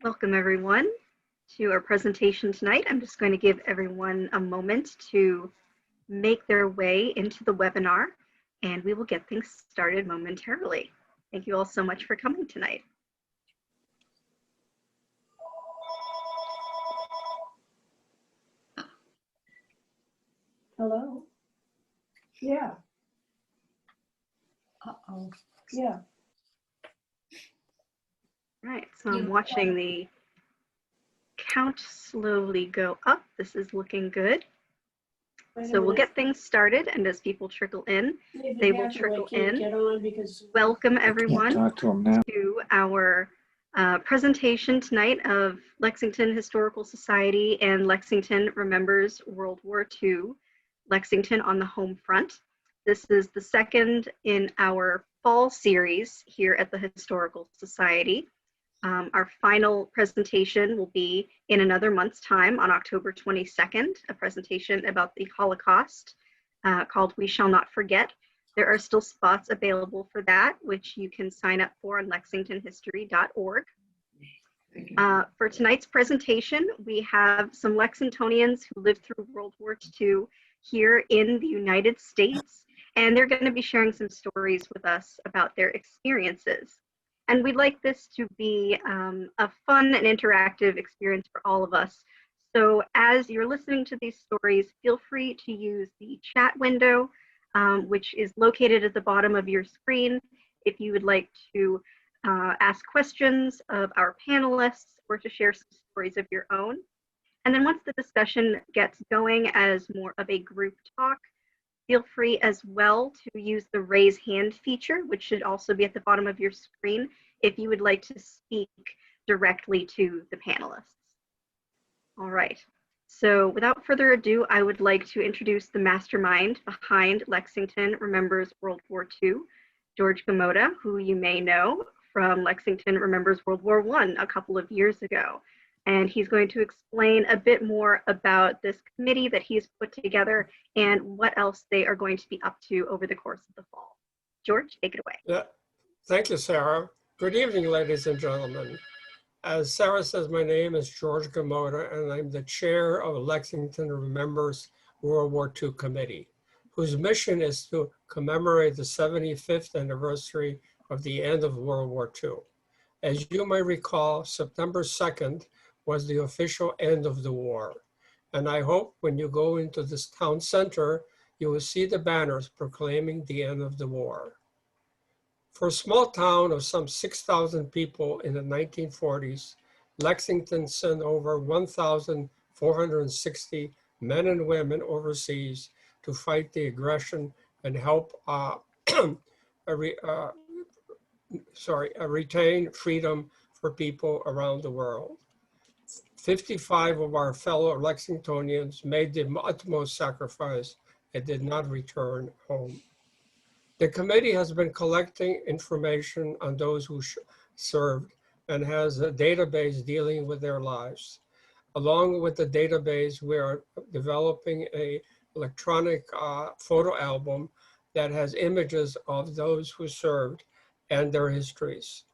Welcome everyone to our presentation tonight. I'm just going to give everyone a moment to make their way into the webinar and we will get things started momentarily. Thank you all so much for coming tonight. Hello? Yeah. Uh-oh. Yeah. Right, so I'm watching the count slowly go up. This is looking good. So we'll get things started, and as people trickle in, they will trickle in. Welcome everyone to our presentation tonight of Lexington Historical Society and Lexington Remembers World War II, Lexington on the Home Front. This is the second in our fall series here at the Historical Society. Our final presentation will be in another month's time on October 22nd, a presentation about the Holocaust called We Shall Not Forget. There are still spots available for that, which you can sign up for on lexingtonhistory.org. For tonight's presentation, we have some Lexingtonians who lived through World War II here in the United States, and they're going to be sharing some stories with us about their experiences. And we'd like this to be a fun and interactive experience for all of us. So as you're listening to these stories, feel free to use the chat window, which is located at the bottom of your screen, if you would like to ask questions of our panelists or to share some stories of your own. And then once the discussion gets going as more of a group talk, feel free as well to use the raise hand feature, which should also be at the bottom of your screen, if you would like to speak directly to the panelists. All right, so without further ado, I would like to introduce the mastermind behind Lexington Remembers World War II, George Gamoda, who you may know from Lexington Remembers World War I a couple of years ago. And he's going to explain a bit more about this committee that he's put together and what else they are going to be up to over the course of the fall. George, take it away. Yeah, thank you, Sarah. Good evening, ladies and gentlemen. As Sarah says, my name is George Gamoda, and I'm the chair of Lexington Remembers World War II Committee, whose mission is to commemorate the 75th anniversary of the end of World War II. As you may recall, September 2nd was the official end of the war. And I hope when you go into this town center, you will see the banners proclaiming the end of the war. For a small town of some 6,000 people in the 1940s, Lexington sent over 1,460 men and women overseas to fight the aggression and help retain freedom for people around the world. 55 of our fellow Lexingtonians made the utmost sacrifice and did not return home. The committee has been collecting information on those who served and has a database dealing with their lives. Along with the database, we are developing an electronic photo album that has images of those who served and their histories.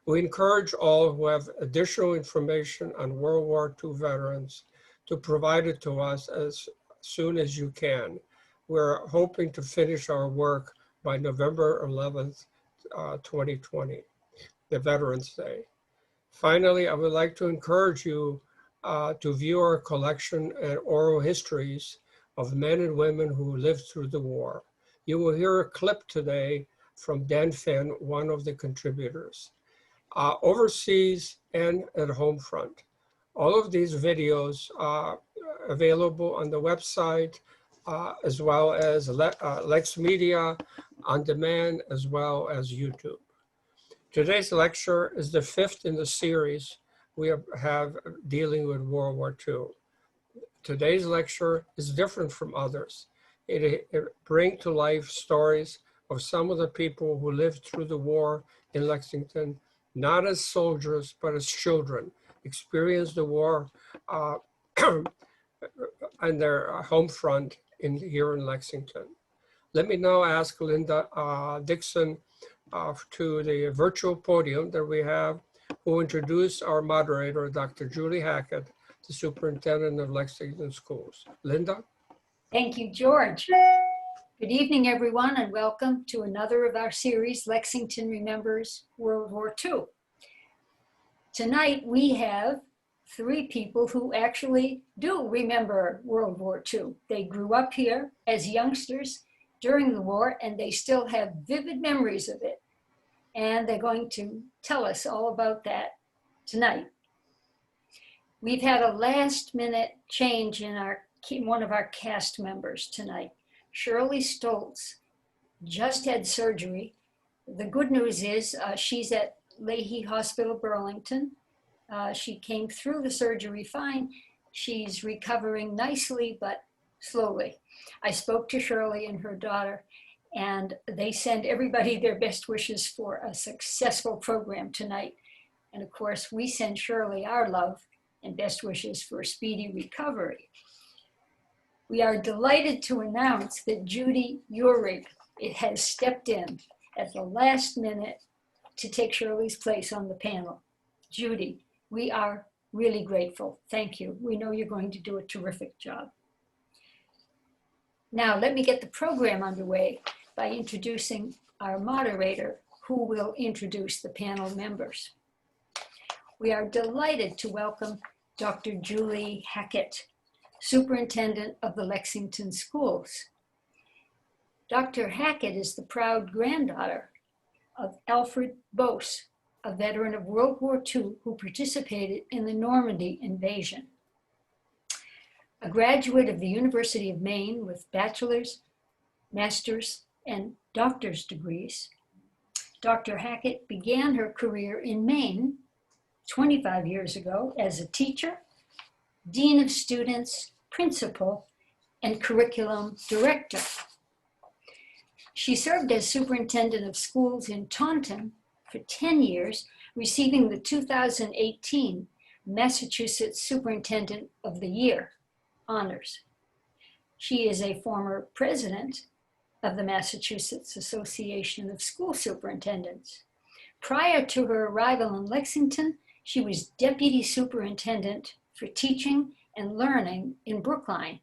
We encourage all who have additional information on World War II veterans to provide it to us as soon as you can. We're hoping to finish our work by November 11th, 2020, the Veterans Day. Finally, I would like to encourage you to view our collection and oral histories of men and women who lived through the war. You will hear a clip today from Dan Finn, one of the contributors. Overseas and at Homefront. All of these videos are available on the website as well as Lex Media on demand as well as YouTube. Today's lecture is the fifth in the series we have dealing with World War II. Today's lecture is different from others. It brings to life stories of some of the people who lived through the war in Lexington, not as soldiers, but as children, experienced the war on their home front here in Lexington. Let me now ask Linda Dixon to the virtual podium that we have, who will introduce our moderator, Dr. Julie Hackett, the superintendent of Lexington Schools. Linda? Thank you, George. Good evening, everyone, and welcome to another of our series, Lexington Remembers World War II. Tonight, we have three people who actually do remember World War II. They grew up here as youngsters during the war, and they still have vivid memories of it. And they're going to tell us all about that tonight. We've had a last-minute change in one of our cast members tonight. Shirley Stoltz just had surgery. The good news is she's at Leahy Hospital, Burlington. She came through the surgery fine. She's recovering nicely, but slowly. I spoke to Shirley and her daughter, and they send everybody their best wishes for a successful program tonight. And of course, we send Shirley our love and best wishes for a speedy recovery. We are delighted to announce that Judy Uhrig has stepped in at the last minute to take Shirley's place on the panel. Judy, we are really grateful. Thank you. We know you're going to do a terrific job. Now, let me get the program underway by introducing our moderator, who will introduce the panel members. We are delighted to welcome Dr. Julie Hackett, Superintendent of the Lexington Schools. Dr. Hackett is the proud granddaughter of Alfred Bose, a veteran of World War II who participated in the Normandy invasion. A graduate of the University of Maine with bachelor's, master's, and doctor's degrees, Dr. Hackett began her career in Maine 25 years ago as a teacher, dean of students, principal, and curriculum director. She served as superintendent of schools in Taunton for 10 years, receiving the 2018 Massachusetts Superintendent of the Year honors. She is a former president of the Massachusetts Association of School Superintendents. Prior to her arrival in Lexington, she was deputy superintendent for teaching and learning in Brookline.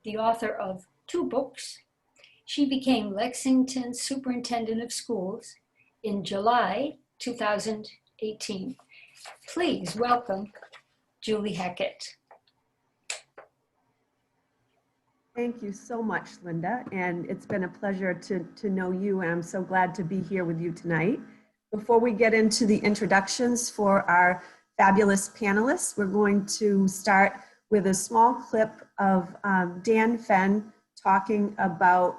The author of 2 books, she became Lexington Superintendent of Schools in July 2018. Please welcome Julie Hackett. Thank you so much, Linda, and it's been a pleasure to know you, and I'm so glad to be here with you tonight. Before we get into the introductions for our fabulous panelists, we're going to start with a small clip of Dan Fenn talking about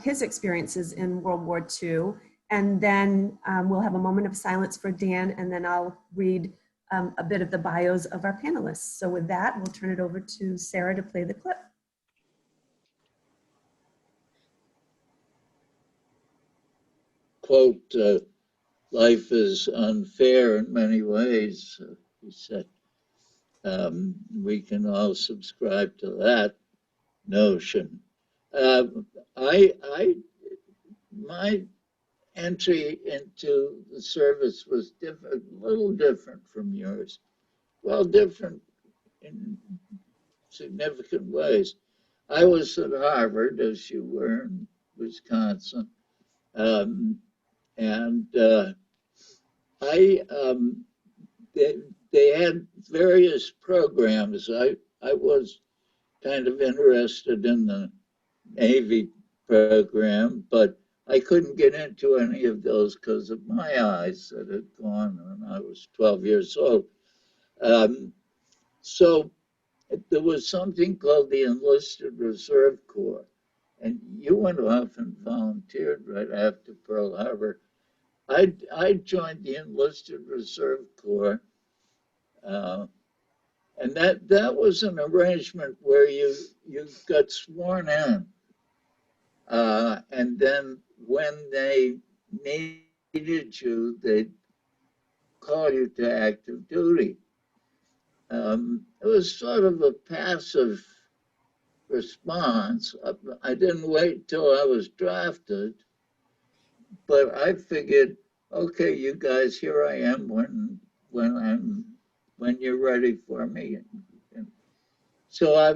his experiences in World War II, and then we'll have a moment of silence for Dan, and then I'll read a bit of the bios of our panelists. So with that, we'll turn it over to Sarah to play the clip. Quote, life is unfair in many ways, he said. We can all subscribe to that notion. My entry into the service was different, a little different from yours. Well, different in significant ways. I was at Harvard, as you were in Wisconsin. They had various programs. I was kind of interested in the Navy program, but I couldn't get into any of those because of my eyes that had gone when I was 12 years old. So there was something called the Enlisted Reserve Corps. And you went off and volunteered right after Pearl Harbor. I joined the Enlisted Reserve Corps, and that was an arrangement where you got sworn in, and then when they needed you, they'd call you to active duty. It was sort of a passive response. I didn't wait till I was drafted, but I figured okay, you guys, here I am when you're ready for me. And so I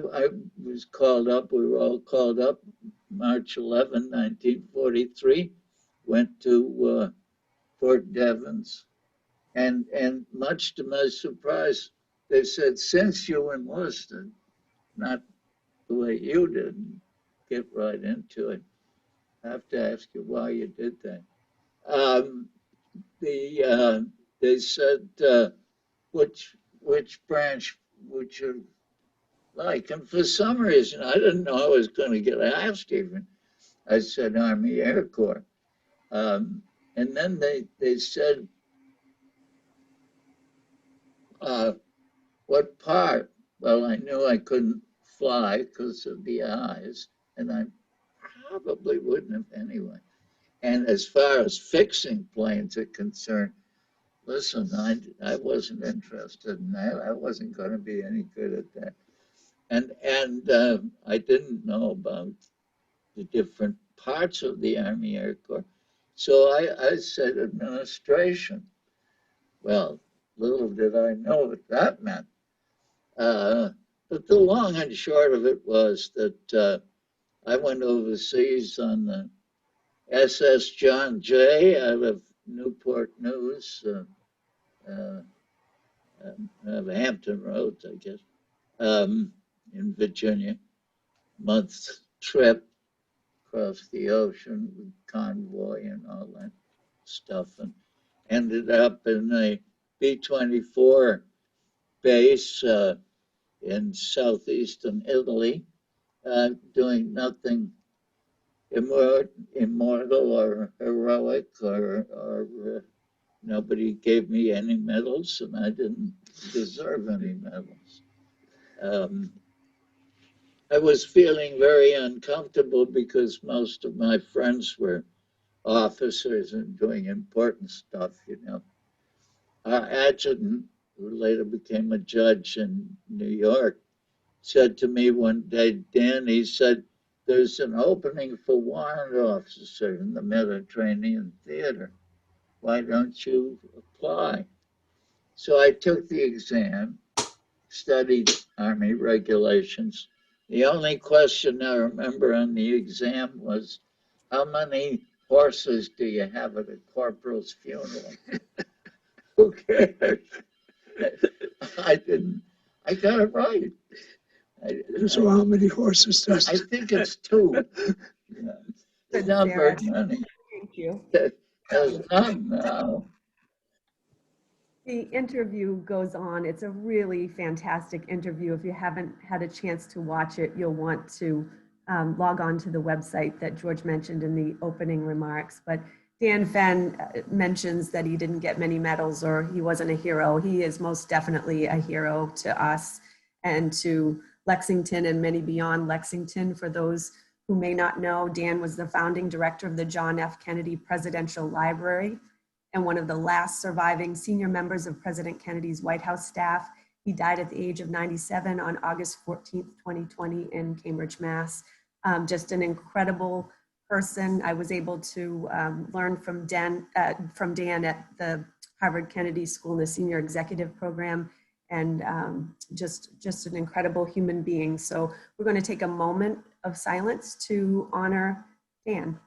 was called up. We were all called up. March 11, 1943. Went to Fort Devens, and much to my surprise, they said, since you enlisted, not the way you did, get right into it. I have to ask you why you did that. Um, they said, which branch would you like? And for some reason, I didn't know I was going to get asked even. I said Army Air Corps. And then they said, uh, what part? Well, I knew I couldn't fly because of the eyes, and I probably wouldn't have anyway. And as far as fixing planes are concerned, listen, I wasn't interested in that. I wasn't going to be any good at that. And I didn't know about the different parts of the Army Air Corps. So I said administration. Well, little did I know what that meant. But the long and short of it was that I went overseas on the SS John Jay out of Newport News, uh, Hampton Roads, I guess, in Virginia. Month trip across the ocean with convoy and all that stuff, and ended up in a B-24 base in southeastern Italy, doing nothing immortal or heroic, or nobody gave me any medals, and I didn't deserve any medals. Um, I was feeling very uncomfortable because most of my friends were officers and doing important stuff, you know. Our adjutant, who later became a judge in New York, said to me one day, Dan, he said, there's an opening for warrant officer in the Mediterranean Theater. Why don't you apply? So I took the exam, studied Army regulations. The only question I remember on the exam was, how many horses do you have at a corporal's funeral? Who cares? I didn't. I got it right. So how many horses does I think it's two. Yeah. It's not very many. Thank you. There's none now. The interview goes on. It's a really fantastic interview. If you haven't had a chance to watch it, you'll want to log on to the website that George mentioned in the opening remarks. But Dan Fenn mentions that he didn't get many medals or he wasn't a hero. He is most definitely a hero to us and to Lexington and many beyond Lexington. For those who may not know, Dan was the founding director of the John F. Kennedy Presidential Library and one of the last surviving senior members of President Kennedy's White House staff. He died at the age of 97 on August 14th, 2020 in Cambridge, Mass. Just an incredible person. I was able to learn from Dan at the Harvard Kennedy School in the Senior Executive Program, and just an incredible human being. So we're going to take a moment of silence to honor Dan.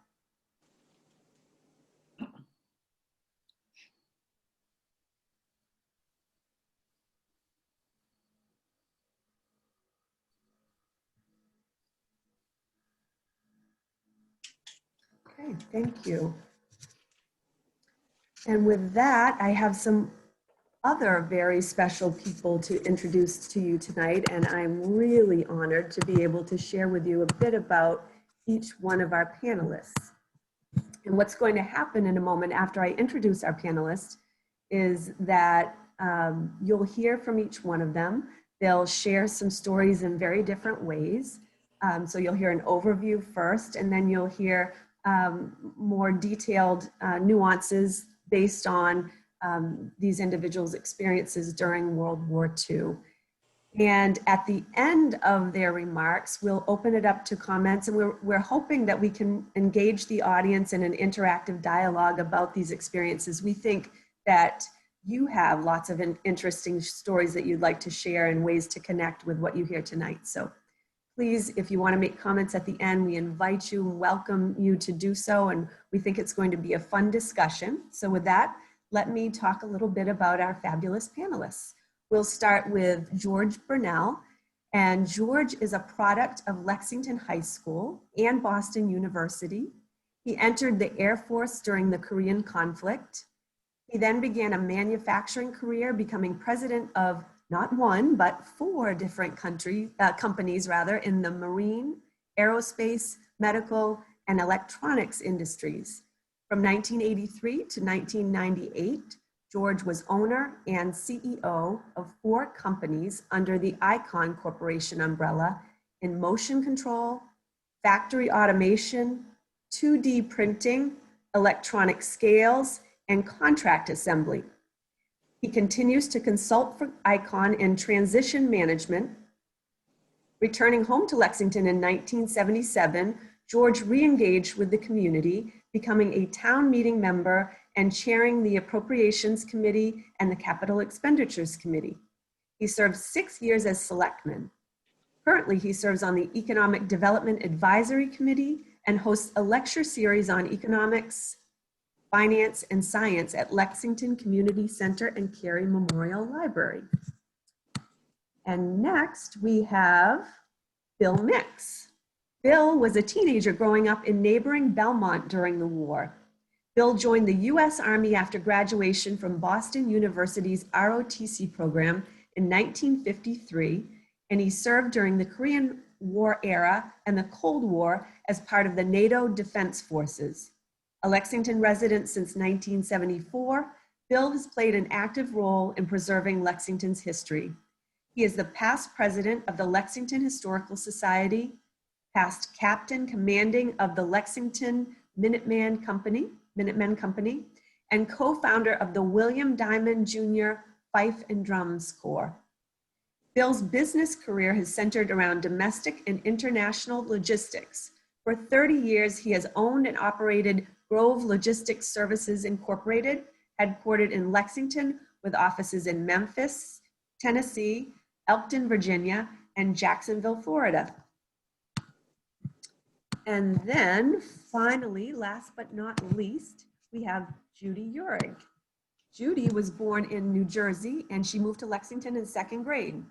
Okay, thank you. And with that, I have some other very special people to introduce to you tonight, and I'm really honored to be able to share with you a bit about each one of our panelists. And what's going to happen in a moment after I introduce our panelists is that you'll hear from each one of them. They'll share some stories in very different ways. So you'll hear an overview first, and then you'll hear more detailed nuances based on these individuals' experiences during World War II. And at the end of their remarks, we'll open it up to comments, and we're hoping that we can engage the audience in an interactive dialogue about these experiences. We think that you have lots of interesting stories that you'd like to share and ways to connect with what you hear tonight. So please, if you want to make comments at the end, we invite you and welcome you to do so. And we think it's going to be a fun discussion. So with that, let me talk a little bit about our fabulous panelists. We'll start with George Burnell. And George is a product of Lexington High School and Boston University. He entered the Air Force during the Korean conflict. He then began a manufacturing career, becoming president of not one, but 4 different companies in the marine, aerospace, medical, and electronics industries. From 1983 to 1998, George was owner and CEO of 4 companies under the Icon Corporation umbrella in motion control, factory automation, 2D printing, electronic scales, and contract assembly. He continues to consult for Icon in transition management. Returning home to Lexington in 1977, George re-engaged with the community, becoming a town meeting member and chairing the Appropriations Committee and the Capital Expenditures Committee. He served 6 years as selectman. Currently, he serves on the Economic Development Advisory Committee and hosts a lecture series on economics, finance, and science at Lexington Community Center and Carey Memorial Library. And next, we have Bill Mix. Bill was a teenager growing up in neighboring Belmont during the war. Bill joined the U.S. Army after graduation from Boston University's ROTC program in 1953, and he served during the Korean War era and the Cold War as part of the NATO Defense Forces. A Lexington resident since 1974, Bill has played an active role in preserving Lexington's history. He is the past president of the Lexington Historical Society, past captain commanding of the Lexington Minutemen Company, and co-founder of the William Diamond Jr. Fife and Drums Corps. Bill's business career has centered around domestic and international logistics. For 30 years, he has owned and operated Grove Logistics Services Incorporated, headquartered in Lexington, with offices in Memphis, Tennessee, Elkton, Virginia, and Jacksonville, Florida. And then finally, last but not least, we have Judy Uhrig. Judy was born in New Jersey, and she moved to Lexington in 2nd grade.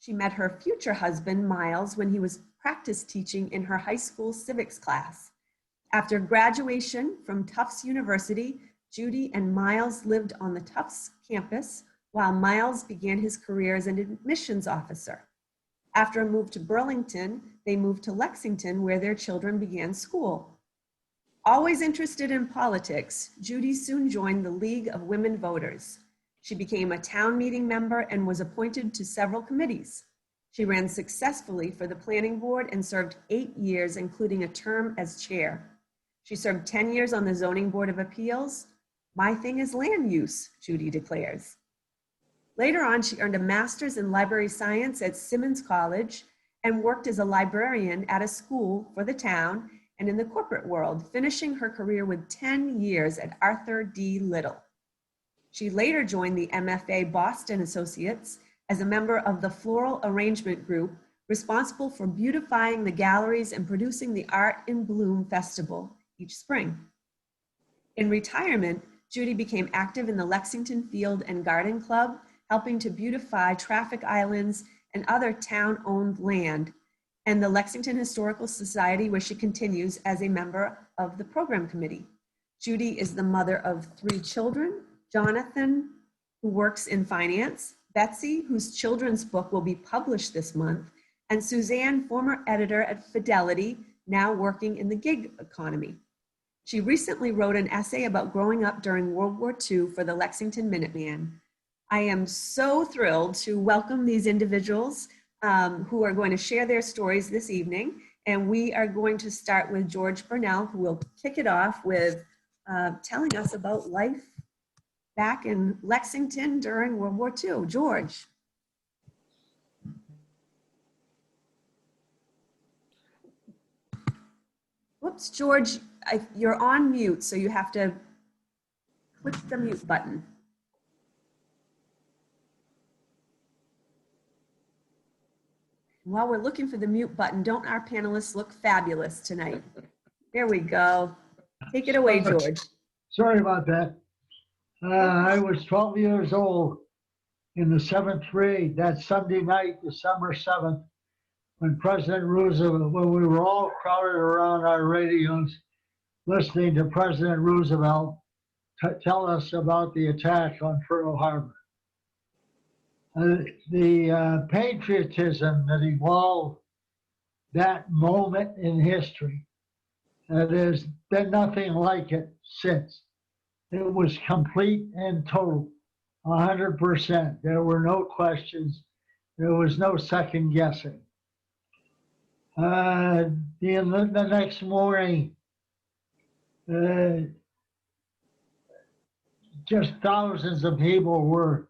She met her future husband, Miles, when he was practice teaching in her high school civics class. After graduation from Tufts University, Judy and Miles lived on the Tufts campus while Miles began his career as an admissions officer. After a move to Burlington, they moved to Lexington, where their children began school. Always interested in politics, Judy soon joined the League of Women Voters. She became a town meeting member and was appointed to several committees. She ran successfully for the planning board and served 8 years, including a term as chair. She served 10 years on the Zoning Board of Appeals. My thing is land use, Judy declares. Later on, she earned a master's in library science at Simmons College and worked as a librarian at a school for the town and in the corporate world, finishing her career with 10 years at Arthur D. Little. She later joined the MFA Boston Associates as a member of the Floral Arrangement Group, responsible for beautifying the galleries and producing the Art in Bloom Festival each spring. In retirement, Judy became active in the Lexington Field and Garden Club, helping to beautify traffic islands and other town-owned land, and the Lexington Historical Society, where she continues as a member of the program committee. Judy is the mother of 3 children, Jonathan, who works in finance, Betsy, whose children's book will be published this month, and Suzanne, former editor at Fidelity, now working in the gig economy. She recently wrote an essay about growing up during World War II for the Lexington Minuteman. I am so thrilled to welcome these individuals who are going to share their stories this evening. And we are going to start with George Burnell, who will kick it off with telling us about life back in Lexington during World War II. George. Whoops, George, you're on mute, so you have to click the mute button. While we're looking for the mute button, don't our panelists look fabulous tonight? There we go. Take it away, George. Sorry about that. I was 12 years old in the 7th grade that Sunday night, December 7th, when President Roosevelt, when we were all crowded around our radios listening to President Roosevelt tell us about the attack on Pearl Harbor. The patriotism that evolved that moment in history, there's been nothing like it since. It was complete and total, 100%. There were no questions. There was no second guessing. The next morning, just thousands of people were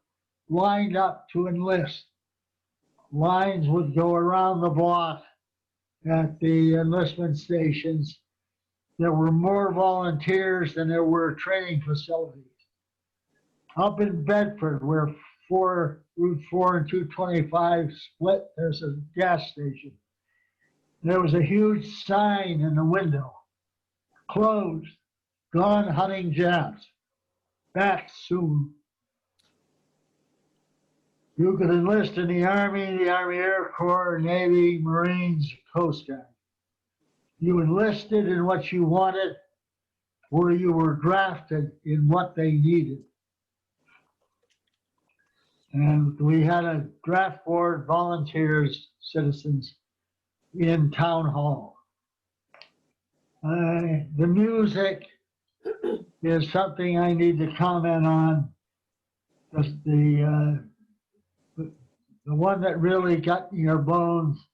lined up to enlist. Lines would go around the block at the enlistment stations. There were more volunteers than there were training facilities. Up in Bedford, where Route 4 and 225 split, there's a gas station. There was a huge sign in the window, closed, gone hunting Japs, back soon. You could enlist in the Army Air Corps, Navy, Marines, Coast Guard. You enlisted in what you wanted, or you were drafted in what they needed. And we had a draft board, volunteers, citizens in town hall. The music is something I need to comment on. The one that really got in your bones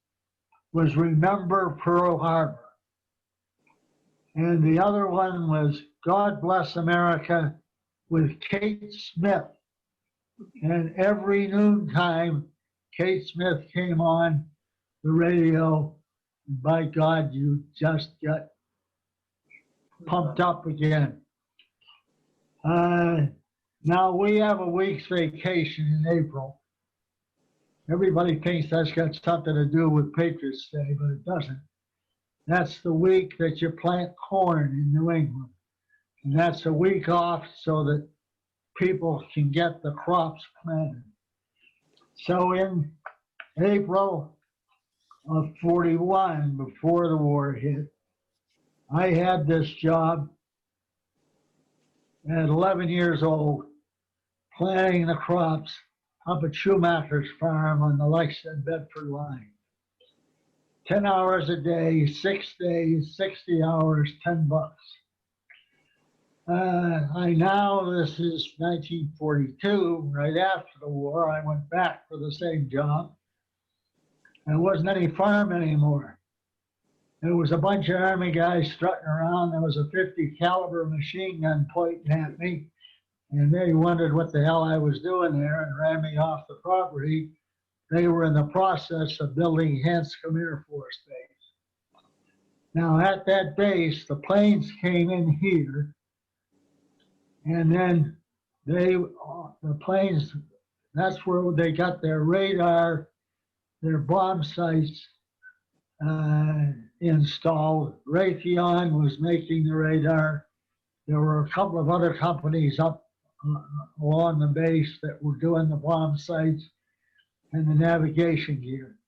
was Remember Pearl Harbor. And the other one was God Bless America with Kate Smith. And every noontime, Kate Smith came on the radio. And by God, you just got pumped up again. Now we have a week's vacation in April. Everybody thinks that's got something to do with Patriots Day, but it doesn't. That's the week that you plant corn in New England. And that's a week off so that people can get the crops planted. So in April of 41, before the war hit, I had this job at 11 years old, planting the crops up at Schumacher's farm on the Lexington Bedford line. 10 hours a day, 6 days, 60 hours, $10. This is 1942, right after the war, I went back for the same job. And it wasn't any farm anymore. There was a bunch of Army guys strutting around. There was a 50 caliber machine gun pointing at me. And they wondered what the hell I was doing there and ran me off the property. They were in the process of building Hanscom Air Force Base. Now at that base, the planes came in here, and then the planes, that's where they got their radar, their bomb sights installed. Raytheon was making the radar. There were a couple of other companies up along the base that were doing the bomb sights and the navigation gear.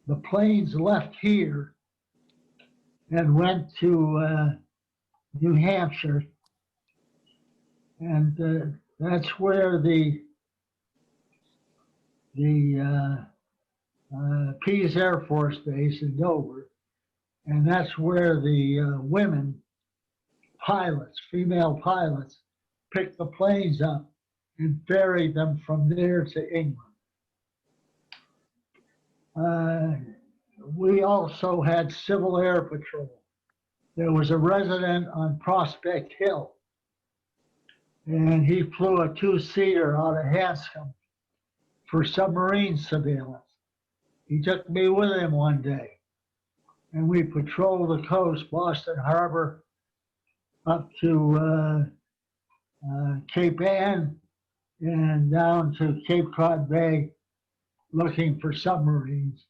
The planes left here and went to New Hampshire, and that's where the Pease Air Force Base in Dover, and that's where the women pilots, female pilots, picked the planes up and ferried them from there to England. We also had Civil Air Patrol. There was a resident on Prospect Hill, and he flew a two-seater out of Hanscom for submarine surveillance. He took me with him one day. and we patrolled the coast, Boston Harbor, up to Cape Ann and down to Cape Cod Bay looking for submarines.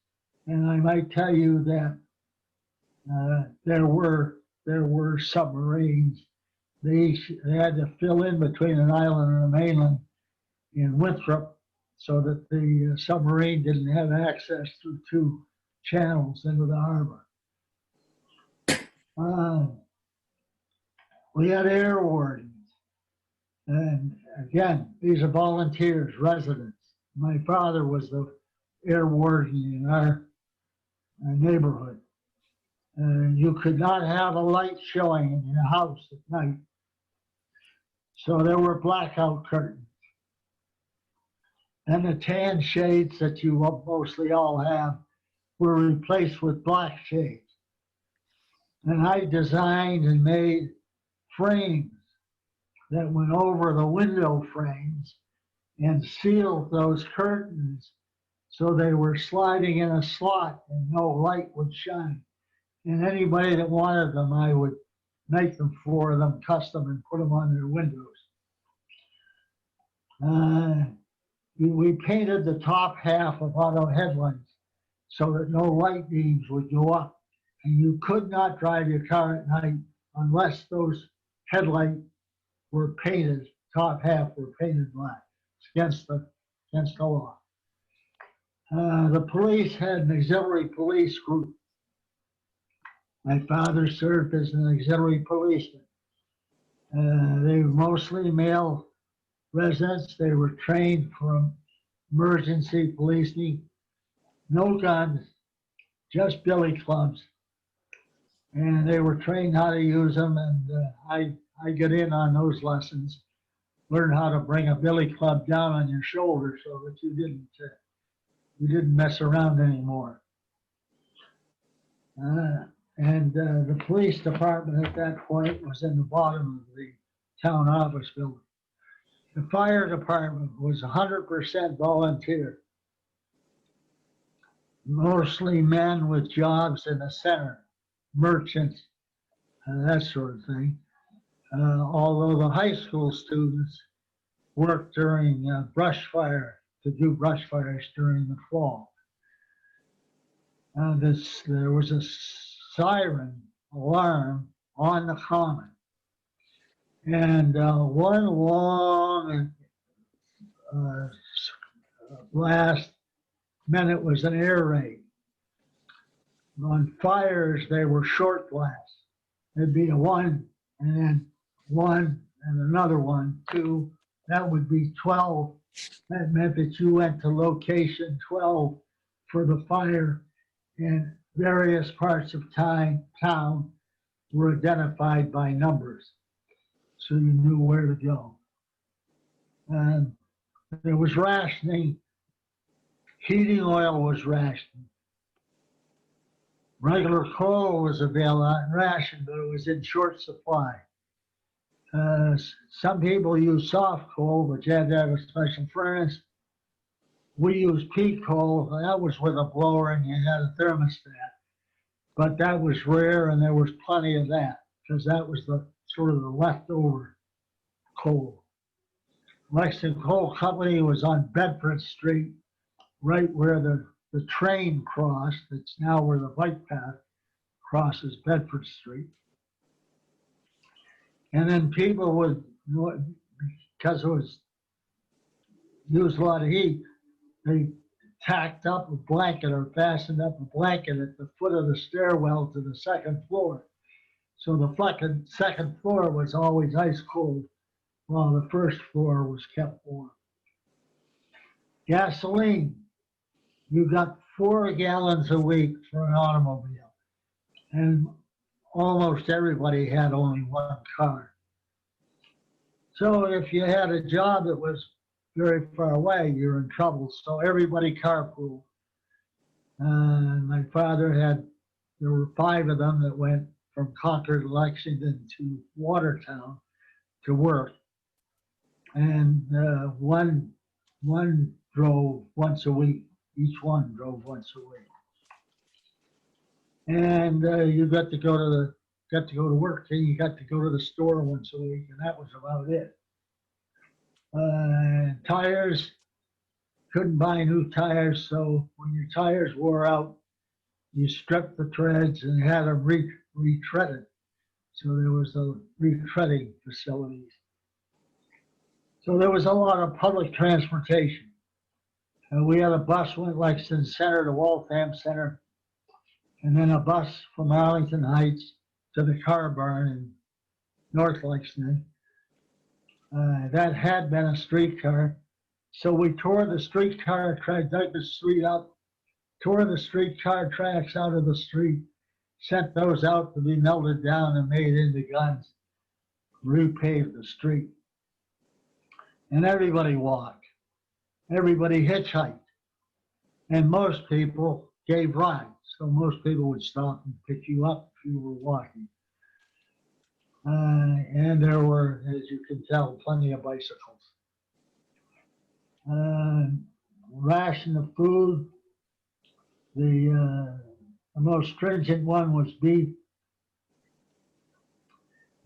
And I might tell you that there were submarines. They had to fill in between an island and a mainland in Winthrop so that the submarine didn't have access through two channels into the harbor. We had air wardens. And again, these are volunteers, residents. My father was the air warden in our neighborhood. You could not have a light showing in your house at night. So there were blackout curtains. And the tan shades that you mostly all have were replaced with black shades. And I designed and made frames that went over the window frames and sealed those curtains so they were sliding in a slot and no light would shine. And anybody that wanted them, I would make them for them, custom, and put them on their windows. We painted the top half of auto headlights so that no light beams would go up. And you could not drive your car at night unless those headlights were painted, top half were painted black. It's against the law. The police had an auxiliary police group. My father served as an auxiliary policeman. They were mostly male residents. They were trained for emergency policing. No guns, just billy clubs. And they were trained how to use them, and I got in on those lessons. Learn how to bring a billy club down on your shoulder so that you didn't mess around anymore. The police department at that point was in the bottom of the town office building. The fire department was 100% volunteer. Mostly men with jobs in the center, merchants, that sort of thing. Although the high school students worked during brush fire, to do brush fires during the fall. There was a siren alarm on the common. And one long blast meant it was an air raid. On fires, they were short blasts. There'd be a one, and then one, and another one, two. That would be 12. That meant that you went to location 12 for the fire, and various parts of town were identified by numbers, so you knew where to go. There was rationing. Heating oil was rationed. Regular coal was available and rationed, but it was in short supply. Some people use soft coal, but you had to have a special furnace. We used peat coal. That was with a blower and you had a thermostat. But that was rare, and there was plenty of that because that was the sort of the leftover coal. Lexington Coal Company was on Bedford Street, right where the train crossed. It's now where the bike path crosses Bedford Street. And then people would, because it was used a lot of heat, they tacked up a blanket or fastened up a blanket at the foot of the stairwell to the second floor. So the second floor was always ice cold while the first floor was kept warm. Gasoline, you got 4 gallons a week for an automobile. And almost everybody had only one car. So if you had a job that was very far away, you're in trouble. So everybody carpooled. My father there were 5 of them that went from Concord, Lexington to Watertown to work. And one drove once a week. Each one drove once a week. And you got to go to work, and you got to go to the store once a week, and that was about it. Tires, couldn't buy new tires, so when your tires wore out, you stripped the treads and had them retreaded. So there was a retreading facilities. So there was a lot of public transportation. We had a bus went Lexington Center to Waltham Center, and then a bus from Arlington Heights to the car barn in North Lexington. That had been a streetcar. So we tore the streetcar track, dug the street up, tore the streetcar tracks out of the street, sent those out to be melted down and made into guns, repaved the street. And everybody walked. Everybody hitchhiked. And most people gave rides. So most people would stop and pick you up if you were walking. And there were, as you can tell, plenty of bicycles. Ration of food. The most stringent one was beef.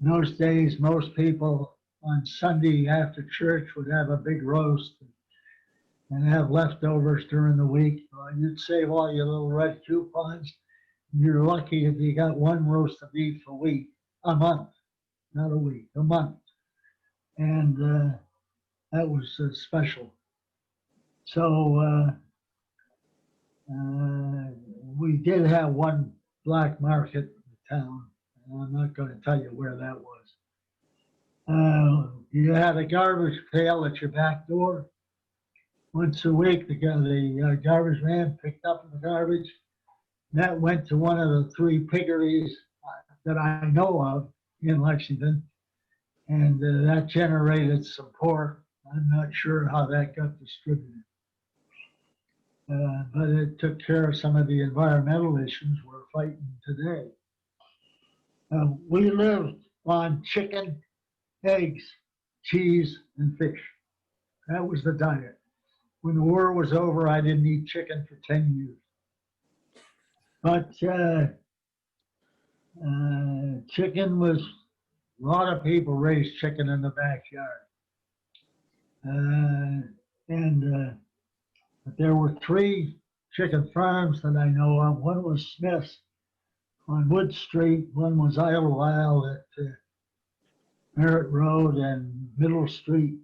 In those days, most people on Sunday after church would have a big roast and have leftovers during the week. You'd save all your little red coupons. You're lucky if you got one roast of beef a month, not a week, a month. And that was special. So we did have one black market in town, and I'm not going to tell you where that was. You had a garbage pail at your back door. Once a week, the garbage man picked up the garbage. That went to one of the 3 piggeries that I know of in Lexington, and that generated some pork. I'm not sure how that got distributed. But it took care of some of the environmental issues we're fighting today. We lived on chicken, eggs, cheese, and fish. That was the diet. When the war was over, I didn't eat chicken for 10 years. But chicken was, a lot of people raised chicken in the backyard. But there were 3 chicken farms that I know of. One was Smith's on Wood Street. One was Idlewild at Merritt Road and Middle Street.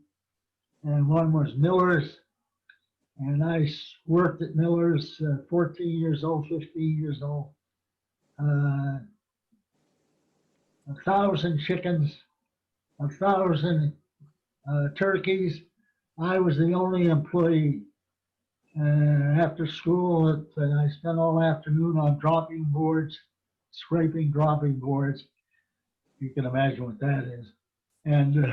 And one was Miller's. And I worked at Miller's 14 years old, 15 years old. 1,000 chickens, 1,000 turkeys. I was the only employee. After school, I spent all afternoon on dropping boards, scraping dropping boards. You can imagine what that is. And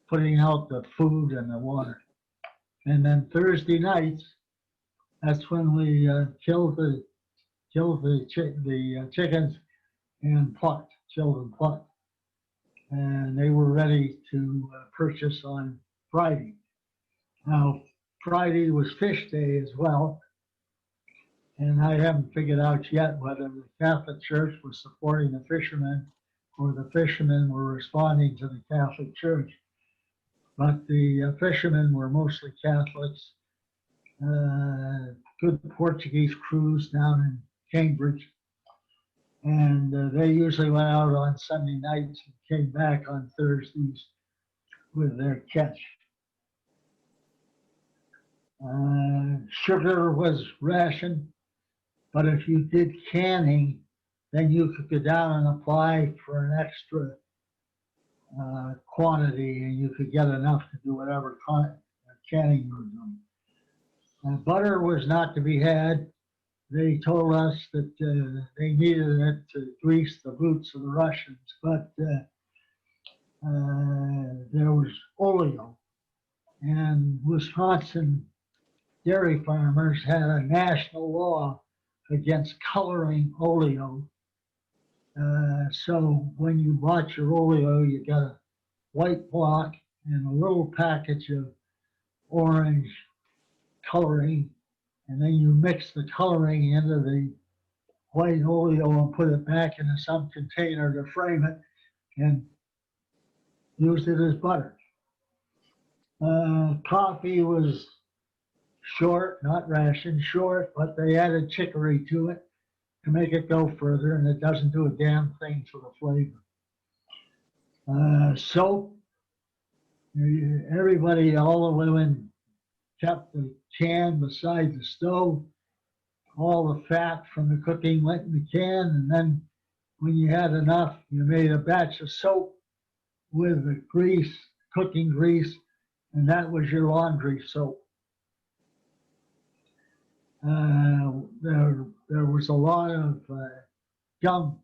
putting out the food and the water. And then Thursday nights, that's when we killed the chickens and plucked, chilled and plucked. And they were ready to purchase on Friday. Now, Friday was fish day as well. And I haven't figured out yet whether the Catholic Church was supporting the fishermen or the fishermen were responding to the Catholic Church. But the fishermen were mostly Catholics. Good Portuguese crews down in Cambridge. And they usually went out on Sunday nights and came back on Thursdays with their catch. Sugar was rationed, but if you did canning, then you could go down and apply for an extra quantity, and you could get enough to do whatever canning you were doing. Butter was not to be had. They told us that they needed it to grease the boots of the Russians, but there was oleo, and Wisconsin dairy farmers had a national law against coloring oleo. So when you bought your oleo, you got a white block and a little package of orange coloring, and then you mix the coloring into the white oleo and put it back into some container to frame it and use it as butter. Coffee was short, not ration, short, but they added chicory to it to make it go further, and it doesn't do a damn thing for the flavor. Soap, everybody, all the women kept the can beside the stove. All the fat from the cooking went in the can, and then when you had enough, you made a batch of soap with the grease, cooking grease, and that was your laundry soap. There was a lot of gum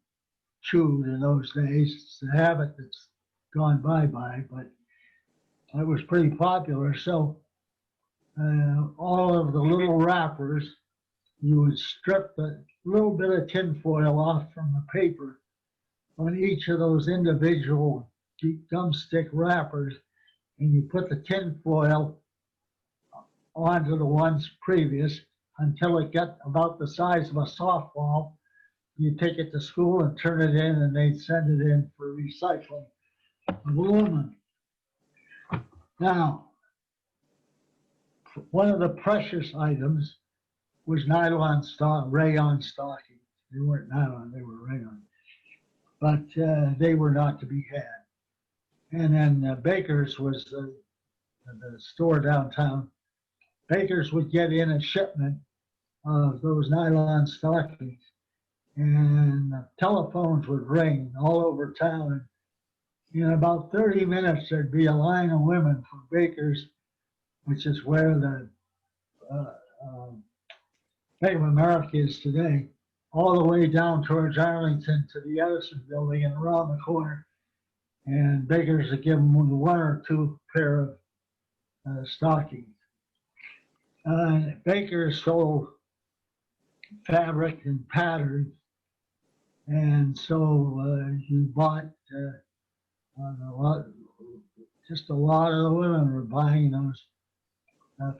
chewed in those days. It's a habit that's gone bye-bye, but it was pretty popular. So all of the little wrappers, you would strip a little bit of tin foil off from the paper on each of those individual gum stick wrappers, and you put the tin foil onto the ones previous until it got about the size of a softball. You take it to school and turn it in, and they'd send it in for recycling of aluminum. Now, one of the precious items was nylon rayon stockings. They weren't nylon, they were rayon. But they were not to be had. And then Baker's was the store downtown. Baker's would get in a shipment of those nylon stockings, and telephones would ring all over town. In about 30 minutes, there'd be a line of women from Baker's, which is where the Bank of America is today, all the way down towards Arlington to the Edison building and around the corner. And Baker's would give them one or two pair of stockings. Baker's sold fabric and patterns, and so you bought just a lot of the women were buying those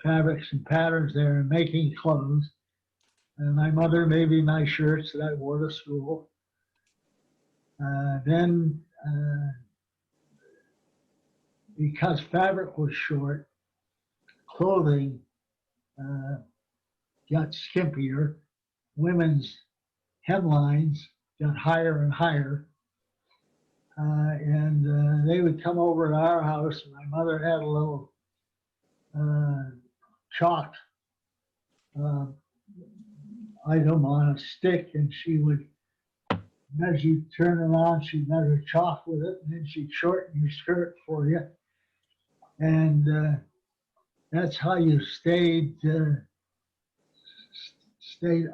fabrics and patterns there and making clothes. And my mother made me my shirts that I wore to school. Then, because fabric was short, clothing got skimpier. Women's hemlines got higher and higher. And they would come over to our house, and my mother had a little chalk item on a stick, and she would, as you turn it on, she'd measure chalk with it, and then she'd shorten your skirt for you. And that's how you stayed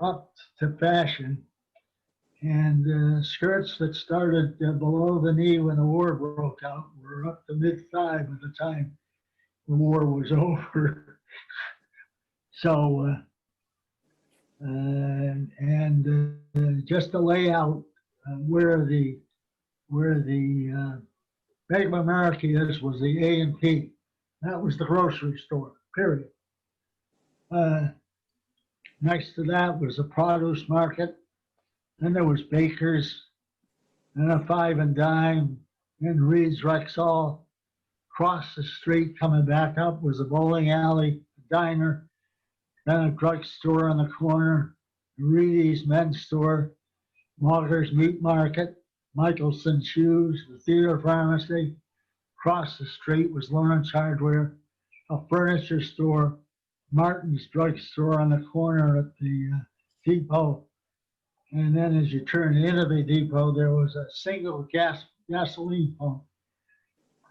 up to fashion. And skirts that started below the knee when the war broke out were up to mid-thigh by the time the war was over. So, just the layout where the Bank of America is was the A&P. That was the grocery store, period. Next to that was the produce market. Then there was Baker's, and a Five and Dime, and Reed's Rexall. Across the street, coming back up, was a bowling alley, a diner, then a drugstore on the corner, Reedy's men's store, Mauger's meat market, Michelson shoes, the theater pharmacy. Across the street was Lawrence Hardware, a furniture store, Martin's drugstore on the corner at the depot. And then as you turn into the depot, there was a single gasoline pump.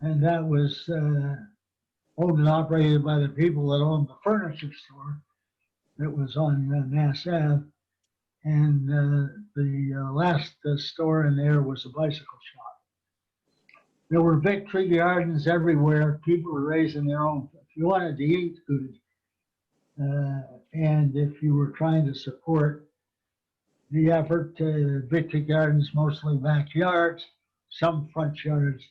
And that was owned and operated by the people that owned the furniture store that was on Mass Ave. And the last store in there was a bicycle shop. There were victory gardens everywhere. People were raising their own. If you wanted to eat good, and if you were trying to support the effort, victory gardens, mostly backyards, some front yards.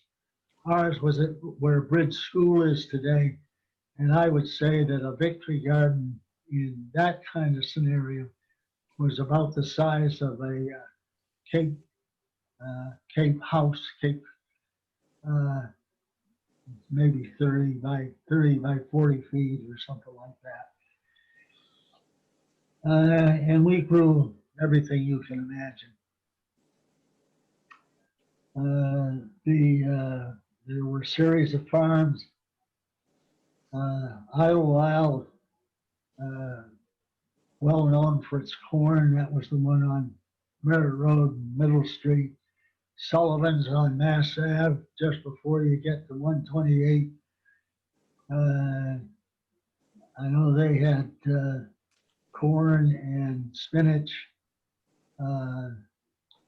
Ours was at where Bridge School is today. And I would say that a victory garden in that kind of scenario was about the size of a Cape house, maybe 30 by 40 feet or something like that. And we grew everything you can imagine. There were a series of farms. Idlewild, well known for its corn. That was the one on Merritt Road, Middle Street. Sullivan's on Mass Ave, just before you get to 128. I know they had corn and spinach,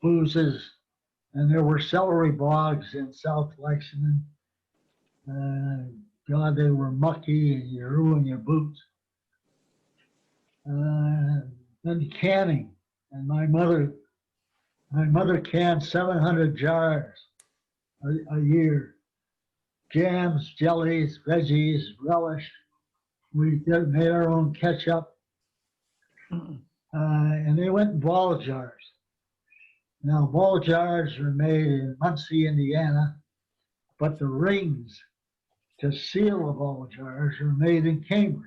boozes, and there were celery bogs in South Lexington. God, they were mucky and you ruin your boots. Then canning, and my mother canned 700 jars a year. Jams, jellies, veggies, relish. We made our own ketchup. And they went in ball jars. Now, ball jars are made in Muncie, Indiana, but the rings to seal the ball jars are made in Cambridge.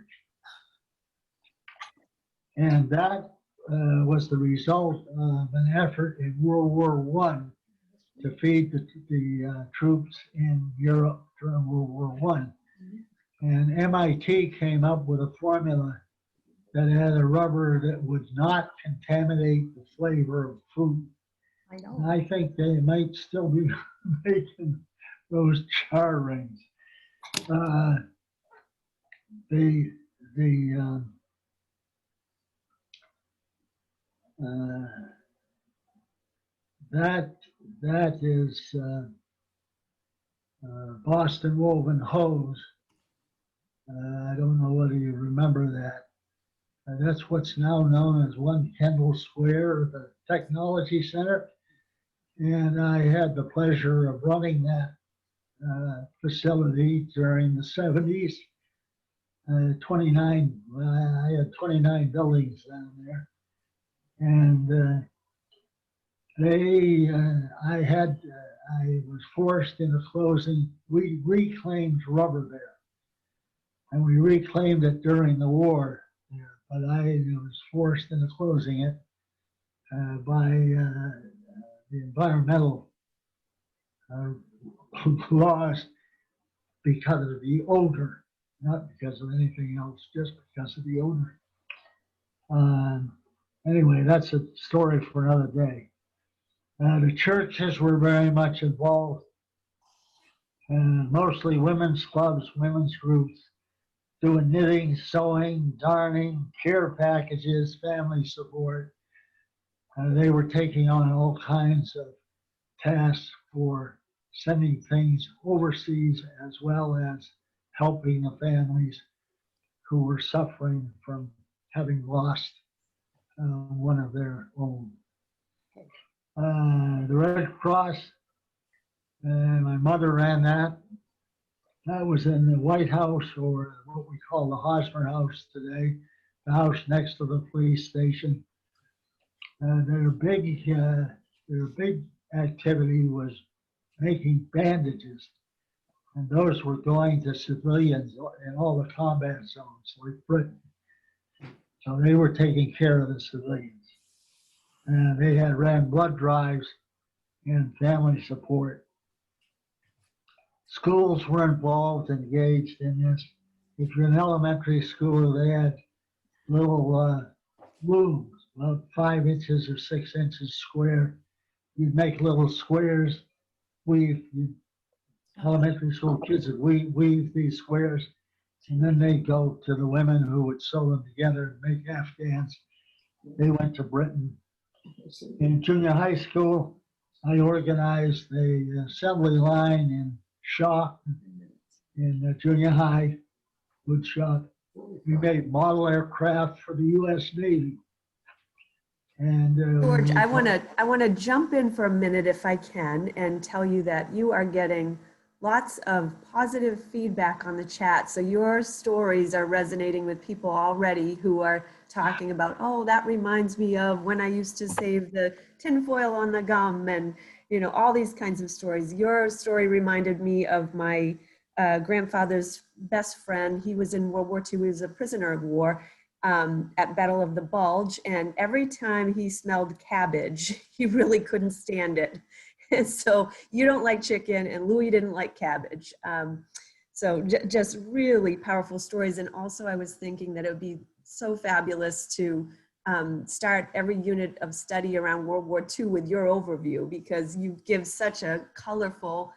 And that was the result of an effort in World War I to feed the troops in Europe during World War I. And MIT came up with a formula that had a rubber that would not contaminate the flavor of food. And I think they might still be making those jar rings. That is Boston woven hose. I don't know whether you remember that. That's what's now known as 1 Kendall Square, the Technology Center. And I had the pleasure of running that facility during the 70s. 29, I had 29 buildings down there. And I was forced into closing. We reclaimed rubber there. And we reclaimed it during the war. But I was forced into closing it by the environmental laws because of the odor, not because of anything else, just because of the odor. Anyway, that's a story for another day. The churches were very much involved, mostly women's clubs, women's groups, doing knitting, sewing, darning, care packages, family support. They were taking on all kinds of tasks for sending things overseas, as well as helping the families who were suffering from having lost one of their own. The Red Cross, my mother ran that. That was in the White House, or what we call the Hosmer House today, the house next to the police station. Their big activity was making bandages, and those were going to civilians in all the combat zones, like Britain. So they were taking care of the civilians. And they ran blood drives and family support. Schools were involved, engaged in this. If you're in elementary school, they had little looms, about 5 inches or 6 inches square. You'd make little squares. Elementary school kids would weave these squares, and then they'd go to the women who would sew them together and make Afghans. They went to Britain. In junior high school, I organized the assembly line in shop in junior high, wood shop. We made model aircraft for the U.S. Navy. And George, I want to jump in for a minute if I can and tell you that you are getting lots of positive feedback on the chat. So your stories are resonating with people already who are talking about, oh, that reminds me of when I used to save the tinfoil on the gum, and you know, all these kinds of stories. Your story reminded me of my grandfather's best friend. He was in World War II. He was a prisoner of war at Battle of the Bulge. And every time he smelled cabbage, he really couldn't stand it. And so you don't like chicken, and Louis didn't like cabbage. So just really powerful stories. And also I was thinking that it would be so fabulous to start every unit of study around World War II with your overview, because you give such a colorful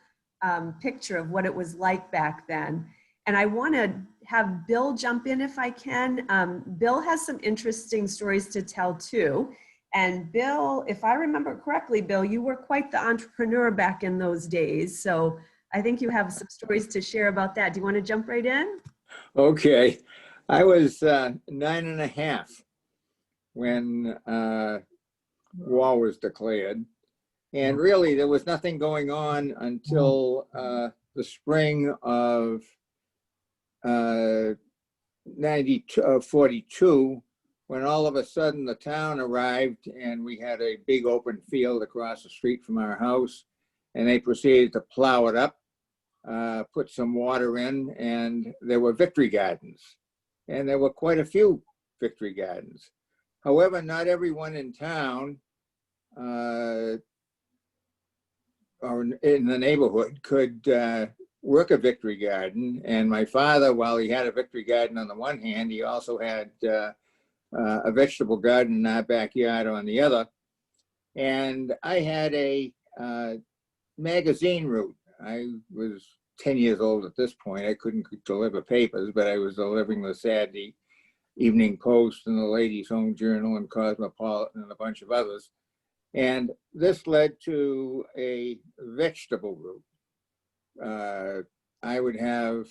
picture of what it was like back then. And I want to have Bill jump in if I can. Bill has some interesting stories to tell too. And Bill, if I remember correctly, Bill, you were quite the entrepreneur back in those days. So I think you have some stories to share about that. Do you want to jump right in? Okay. I was 9.5 when war was declared. And really, there was nothing going on until the spring of 42, when all of a sudden the town arrived and we had a big open field across the street from our house, and they proceeded to plow it up, put some water in, and there were victory gardens. And there were quite a few victory gardens. However, not everyone in town or in the neighborhood could work a victory garden. And my father, while he had a victory garden on the one hand, he also had a vegetable garden in our backyard on the other. And I had a magazine route. I was 10 years old at this point. I couldn't deliver papers, but I was delivering the Saturday Evening Post and the Ladies' Home Journal and Cosmopolitan and a bunch of others. And this led to a vegetable route. I would have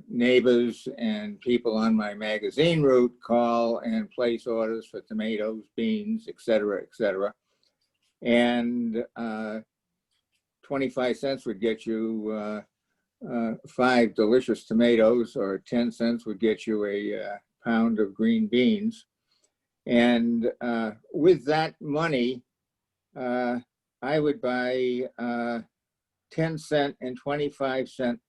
neighbors and people on my magazine route call and place orders for tomatoes, beans, et cetera, et cetera. And 25 cents would get you 5 delicious tomatoes, or 10 cents would get you a pound of green beans. And with that money, I would buy 10-cent and 25-cent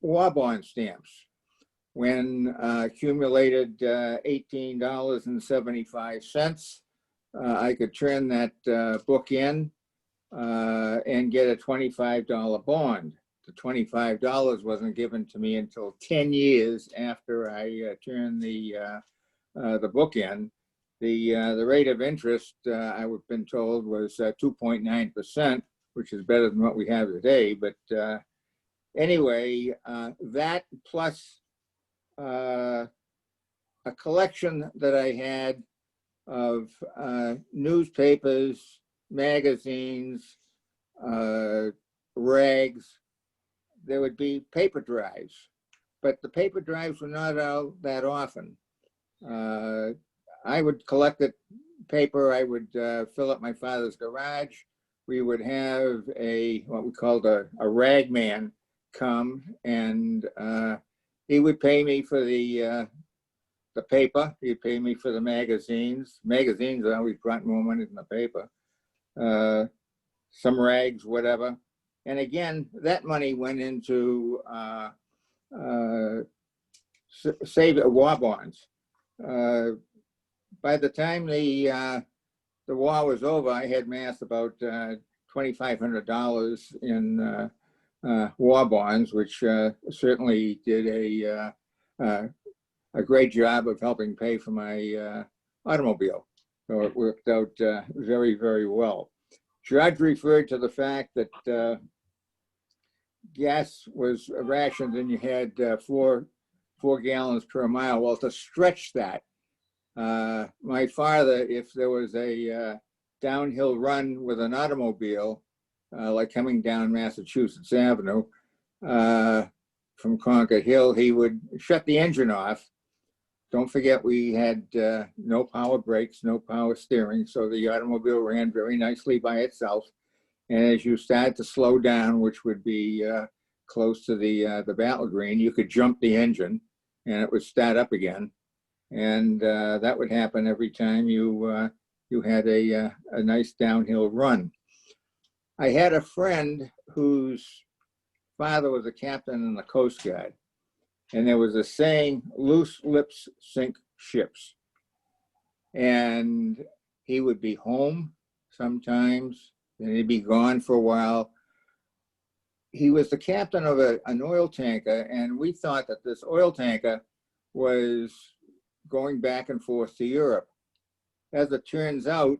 war bond stamps. When accumulated $18.75, I could turn that book in and get a $25 bond. The $25 wasn't given to me until 10 years after I turned the book in. The rate of interest, I've been told, was 2.9%, which is better than what we have today. But anyway, that plus a collection that I had of newspapers, magazines, rags. There would be paper drives, but the paper drives were not out that often. I would collect the paper. I would fill up my father's garage. We would have what we called a rag man come, and he would pay me for the paper. He'd pay me for the magazines. Magazines always brought more money than the paper. Some rags, whatever. And again, that money went into save war bonds. By the time the war was over, I had amassed about $2,500 in war bonds, which certainly did a great job of helping pay for my automobile. So it worked out very, very well. George referred to the fact that gas was rationed and you had 4 gallons per mile. Well, to stretch that, my father, if there was a downhill run with an automobile, like coming down Massachusetts Avenue from Concord Hill, he would shut the engine off. Don't forget, we had no power brakes, no power steering, so the automobile ran very nicely by itself. And as you started to slow down, which would be close to the battle green, you could jump the engine and it would start up again. And that would happen every time you had a nice downhill run. I had a friend whose father was a captain in the Coast Guard. And there was a saying, loose lips sink ships. And he would be home sometimes, and he'd be gone for a while. He was the captain of an oil tanker, and we thought that this oil tanker was going back and forth to Europe. As it turns out,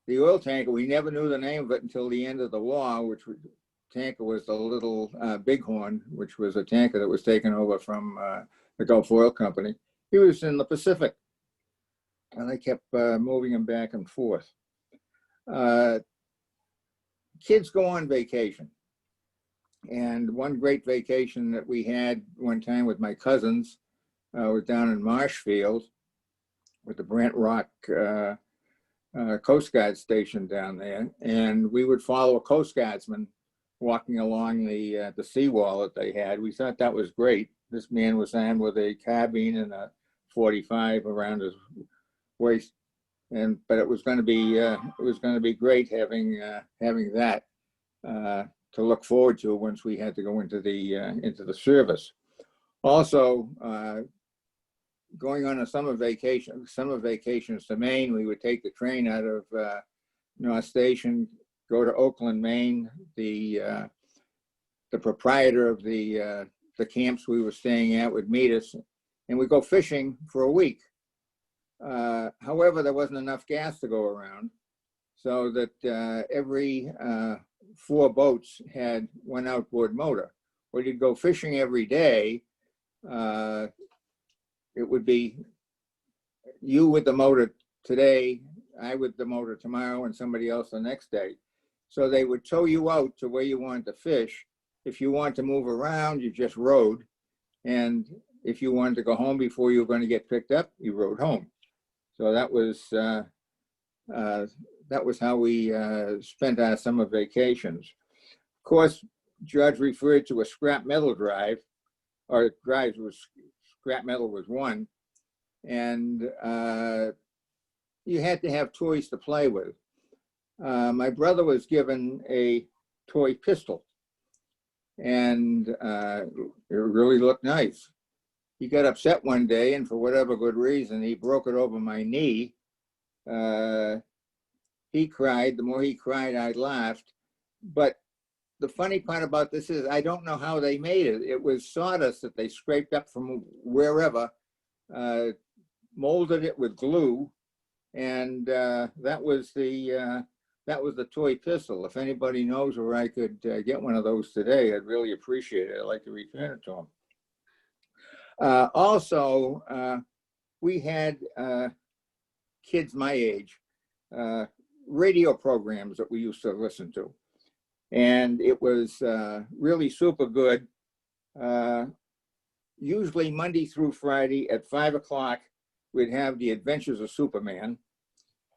the oil tanker, we never knew the name of it until the end of the war, which tanker was the little Bighorn, which was a tanker that was taken over from the Gulf Oil Company. He was in the Pacific, and I kept moving him back and forth. Kids go on vacation. And one great vacation that we had one time with my cousins was down in Marshfield with the Brant Rock Coast Guard station down there. And we would follow a Coast Guardsman walking along the seawall that they had. We thought that was great. This man was armed with a carbine and a 45 around his waist, but it was going to be great having that to look forward to once we had to go into the service. Also, going on a summer vacations to Maine, we would take the train out of North Station, go to Oakland, Maine. The proprietor of the camps we were staying at would meet us, and we'd go fishing for a week. However, there wasn't enough gas to go around, so that every 4 boats had one outboard motor. Well, you'd go fishing every day. It would be you with the motor today, I with the motor tomorrow, and somebody else the next day. So they would tow you out to where you wanted to fish. If you wanted to move around, you just rode. And if you wanted to go home before you were going to get picked up, you rode home. So that was how we spent our summer vacations. Of course, George referred to a scrap metal drive, or drives was scrap metal was one, and you had to have toys to play with. My brother was given a toy pistol, and it really looked nice. He got upset one day, and for whatever good reason, he broke it over my knee. He cried. The more he cried, I laughed. But the funny part about this is I don't know how they made it. It was sawdust that they scraped up from wherever, molded it with glue, and that was the toy pistol. If anybody knows where I could get one of those today, I'd really appreciate it. I'd like to return it to them. Also, we had kids my age, radio programs that we used to listen to. And it was really super good. Usually Monday through Friday at 5 o'clock, we'd have the Adventures of Superman.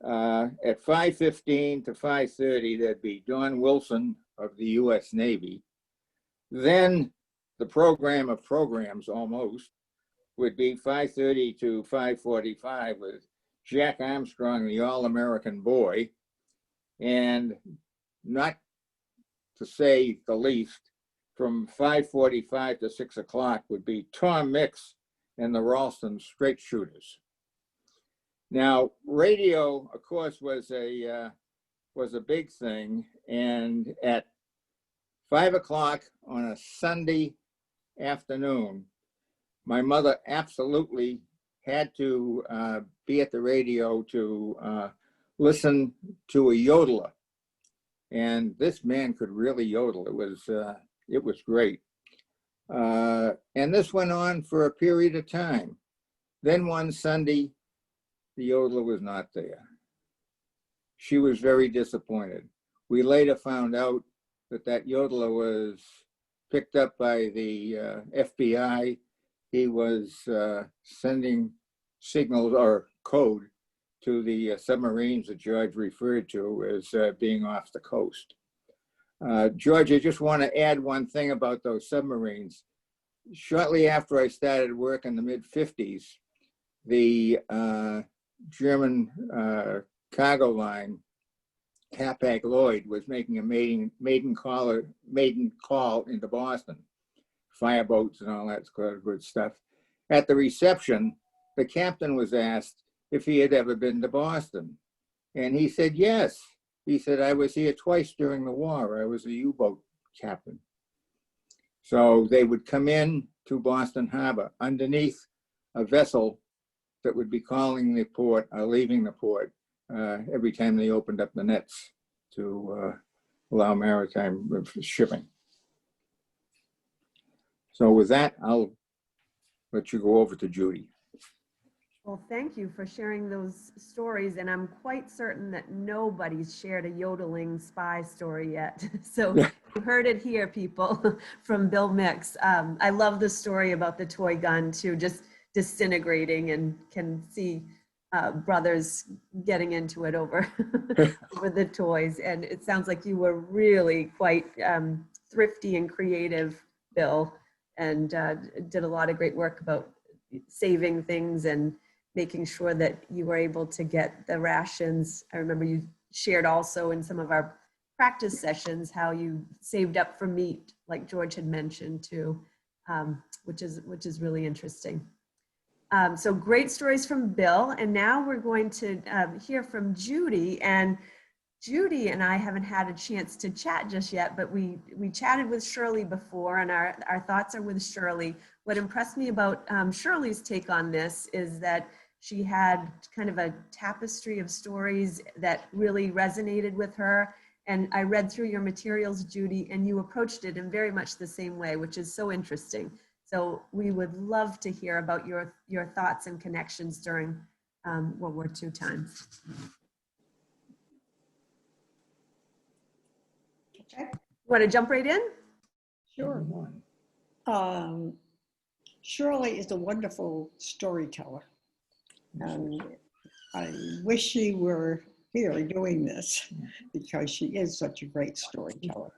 At 5:15 to 5:30, there'd be Don Wilson of the US Navy. Then the program of programs almost would be 5:30 to 5:45 with Jack Armstrong, the All-American Boy. And not to say the least, from 5:45 to 6 o'clock would be Tom Mix and the Ralston Straight Shooters. Now, radio, of course, was a big thing, and at 5 o'clock on a Sunday afternoon, my mother absolutely had to be at the radio to listen to a yodeler. And this man could really yodel. It was great. And this went on for a period of time. Then one Sunday, the yodeler was not there. She was very disappointed. We later found out that yodeler was picked up by the FBI. He was sending signals or code to the submarines that George referred to as being off the coast. George, I just want to add one thing about those submarines. Shortly after I started work in the mid-50s, the German cargo line, Hapag-Lloyd, was making a maiden call into Boston, fireboats and all that sort of good stuff. At the reception, the captain was asked if he had ever been to Boston. And he said, yes. He said, I was here twice during the war. I was a U-boat captain. So they would come in to Boston Harbor underneath a vessel that would be calling the port or leaving the port every time they opened up the nets to allow maritime shipping. So with that, I'll let you go over to Judy. Well, thank you for sharing those stories, and I'm quite certain that nobody's shared a yodeling spy story yet. So you heard it here, people, from Bill Mix. I love the story about the toy gun too, just disintegrating, and can see brothers getting into it over, over the toys. And it sounds like you were really quite thrifty and creative, Bill, and did a lot of great work about saving things and making sure that you were able to get the rations. I remember you shared also in some of our practice sessions how you saved up for meat, like George had mentioned too, which is really interesting. So great stories from Bill, and now we're going to hear from Judy. And Judy and I haven't had a chance to chat just yet, but we chatted with Shirley before, and our thoughts are with Shirley. What impressed me about Shirley's take on this is that she had kind of a tapestry of stories that really resonated with her. And I read through your materials, Judy, and you approached it in very much the same way, which is so interesting. So we would love to hear about your thoughts and connections during World War II times. Okay. Want to jump right in? Sure. Shirley is a wonderful storyteller, and I wish she were here doing this because she is such a great storyteller.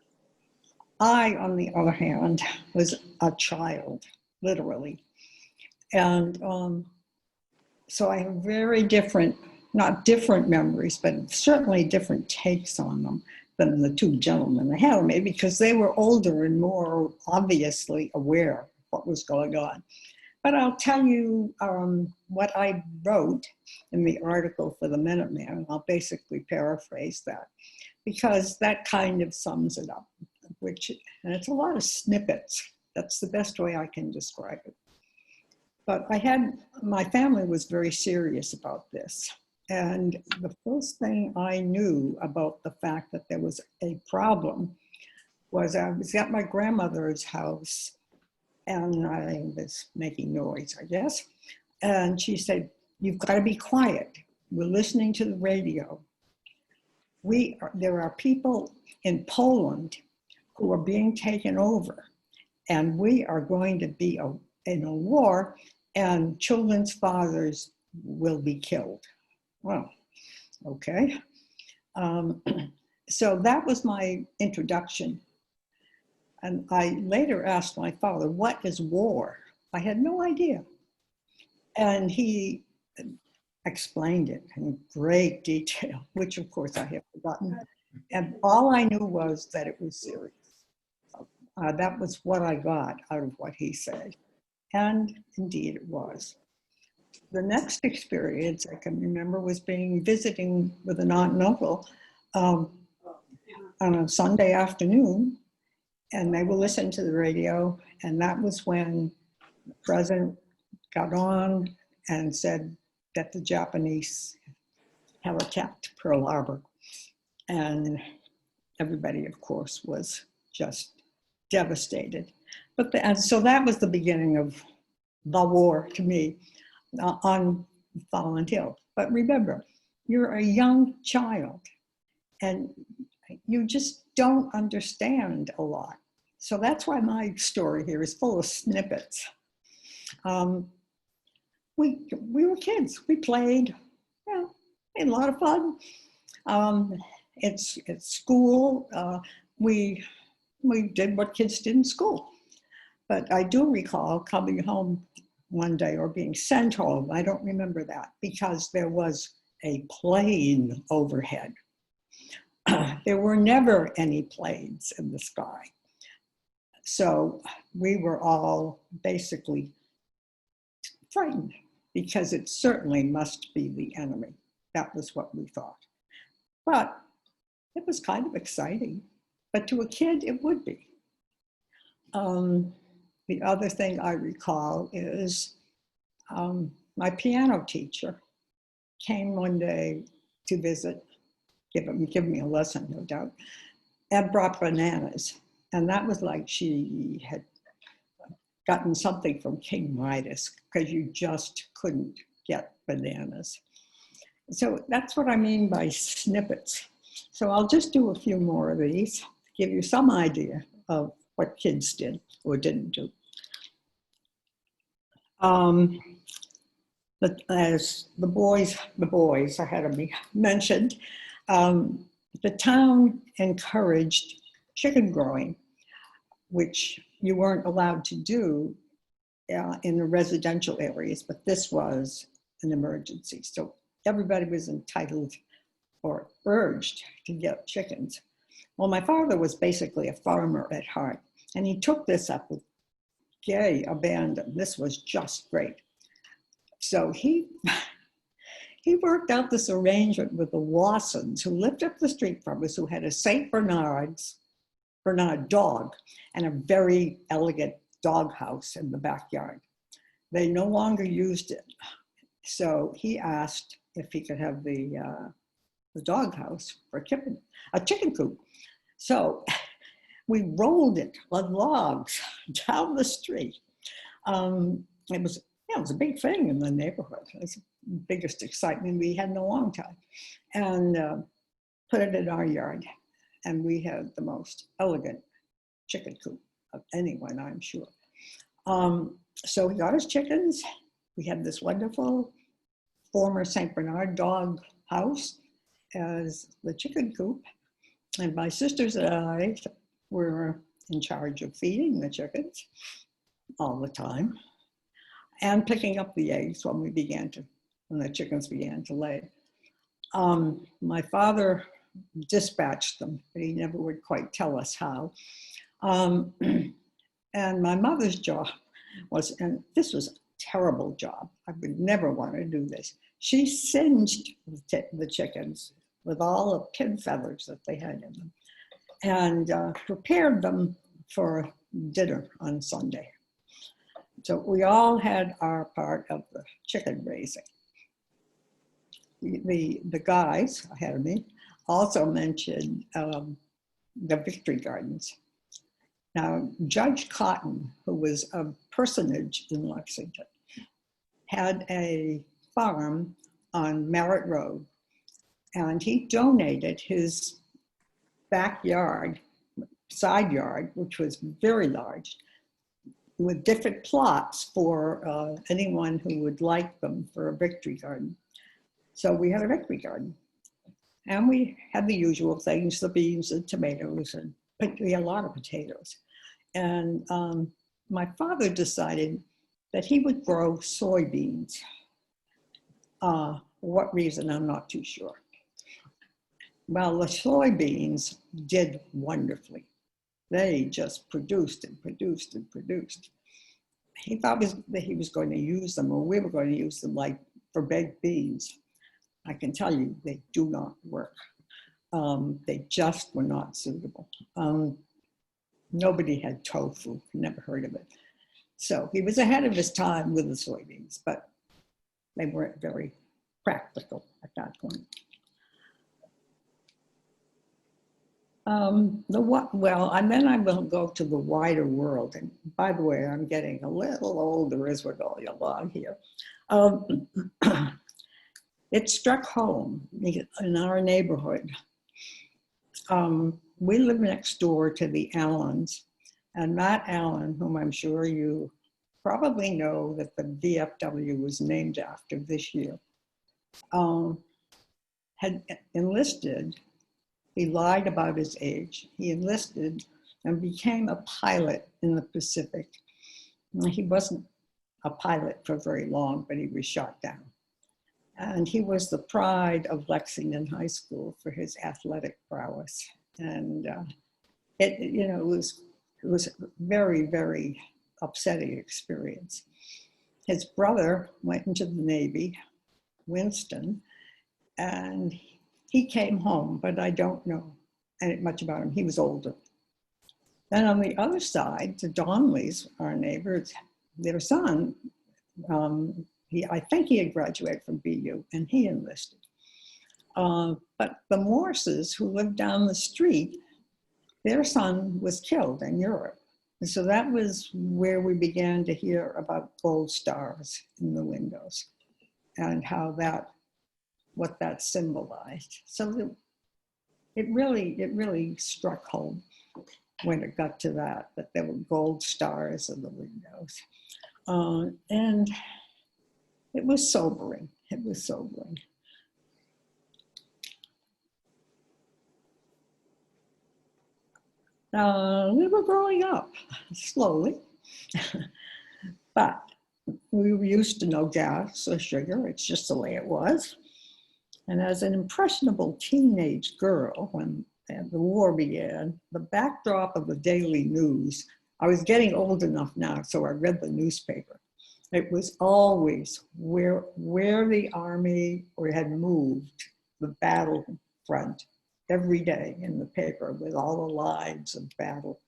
I, on the other hand, was a child, literally, and so I have very different, not different memories, but certainly different takes on them than the two gentlemen ahead of me, because they were older and more obviously aware of what was going on. But I'll tell you what I wrote in the article for the Minuteman, and I'll basically paraphrase that, because that kind of sums it up, and it's a lot of snippets. That's the best way I can describe it. But my family was very serious about this. And the first thing I knew about the fact that there was a problem was I was at my grandmother's house, and I was making noise, I guess. And she said, "You've got to be quiet. We're listening to the radio. There are people in Poland who are being taken over, and we are going to be in a war, and children's fathers will be killed." Well, okay. So that was my introduction. And I later asked my father, "What is war?" I had no idea. And he explained it in great detail, which of course I have forgotten. And all I knew was that it was serious. That was what I got out of what he said. And indeed it was. The next experience I can remember was visiting with an aunt and uncle on a Sunday afternoon, and they were listening to the radio, and that was when the president got on and said that the Japanese had attacked Pearl Harbor. And everybody, of course, was just devastated. And so that was the beginning of the war to me on Fallen Hill. But remember, you're a young child and you just don't understand a lot. So that's why my story here is full of snippets. We were kids. We played. had a lot of fun. It's school. We did what kids did in school. But I do recall coming home one day or being sent home. I don't remember that because there was a plane overhead. There were never any planes in the sky. So we were all basically frightened because it certainly must be the enemy. That was what we thought. But it was kind of exciting. But to a kid, it would be. The other thing I recall is my piano teacher came one day to visit, give me a lesson, no doubt, and brought bananas. And that was like she had gotten something from King Midas because you just couldn't get bananas. So that's what I mean by snippets. So I'll just do a few more of these to give you some idea of what kids did or didn't do. But as the boys ahead of me mentioned, the town encouraged chicken growing, which you weren't allowed to do in the residential areas, but this was an emergency. So everybody was entitled or urged to get chickens. Well, my father was basically a farmer at heart, and he took this up with gay abandon. This was just great. So he worked out this arrangement with the Wassons, who lived up the street from us, who had a St. Bernard dog and a very elegant dog house in the backyard. They no longer used it. So he asked if he could have the dog house for a chicken coop. So we rolled it on logs down the street. It was a big thing in the neighborhood. It was the biggest excitement we had in a long time. And put it in our yard. And we had the most elegant chicken coop of anyone, I'm sure. So he got his chickens. We had this wonderful former St. Bernard dog house as the chicken coop. And my sisters and I were in charge of feeding the chickens all the time and picking up the eggs when the chickens began to lay. My father dispatched them, but he never would quite tell us how. And my mother's job was, and this was a terrible job, I would never want to do this. She singed the chickens with all the pin feathers that they had in them and prepared them for dinner on Sunday. So we all had our part of the chicken raising. The guys ahead of me also mentioned the Victory Gardens. Now, Judge Cotton, who was a personage in Lexington, had a farm on Merritt Road, and he donated his backyard, side yard, which was very large, with different plots for anyone who would like them for a Victory Garden. So we had a Victory Garden. And we had the usual things, the beans and tomatoes, and we had a lot of potatoes. And my father decided that he would grow soybeans. For what reason, I'm not too sure. Well, the soybeans did wonderfully. They just produced and produced and produced. He thought that he was going to use them, or we were going to use them like for baked beans. I can tell you, they do not work. They just were not suitable. Nobody had tofu, never heard of it. So he was ahead of his time with the soybeans, but they weren't very practical at that point. And then I will go to the wider world. And by the way, I'm getting a little older as we're going along here. It struck home in our neighborhood. We live next door to the Allens, and Matt Allen, whom I'm sure you probably know that the VFW was named after this year. had enlisted. He lied about his age. He enlisted and became a pilot in the Pacific. He wasn't a pilot for very long, but he was shot down. And he was the pride of Lexington High School for his athletic prowess. And it was a very, very upsetting experience. His brother went into the Navy, Winston, and he came home, but I don't know much about him. He was older. Then on the other side, the Donnellys, our neighbors, their son, I think he had graduated from BU and he enlisted. But the Morses, who lived down the street, their son was killed in Europe. And so that was where we began to hear about gold stars in the windows and what that symbolized. So it really struck home when it got to that there were gold stars in the windows. And it was sobering. It was sobering. We were growing up slowly, but we were used to no gas or sugar. It's just the way it was. And as an impressionable teenage girl, when the war began, the backdrop of the daily news, I was getting old enough now, so I read the newspaper. It was always where the army had moved, the battlefront, every day in the paper with all the lines of battle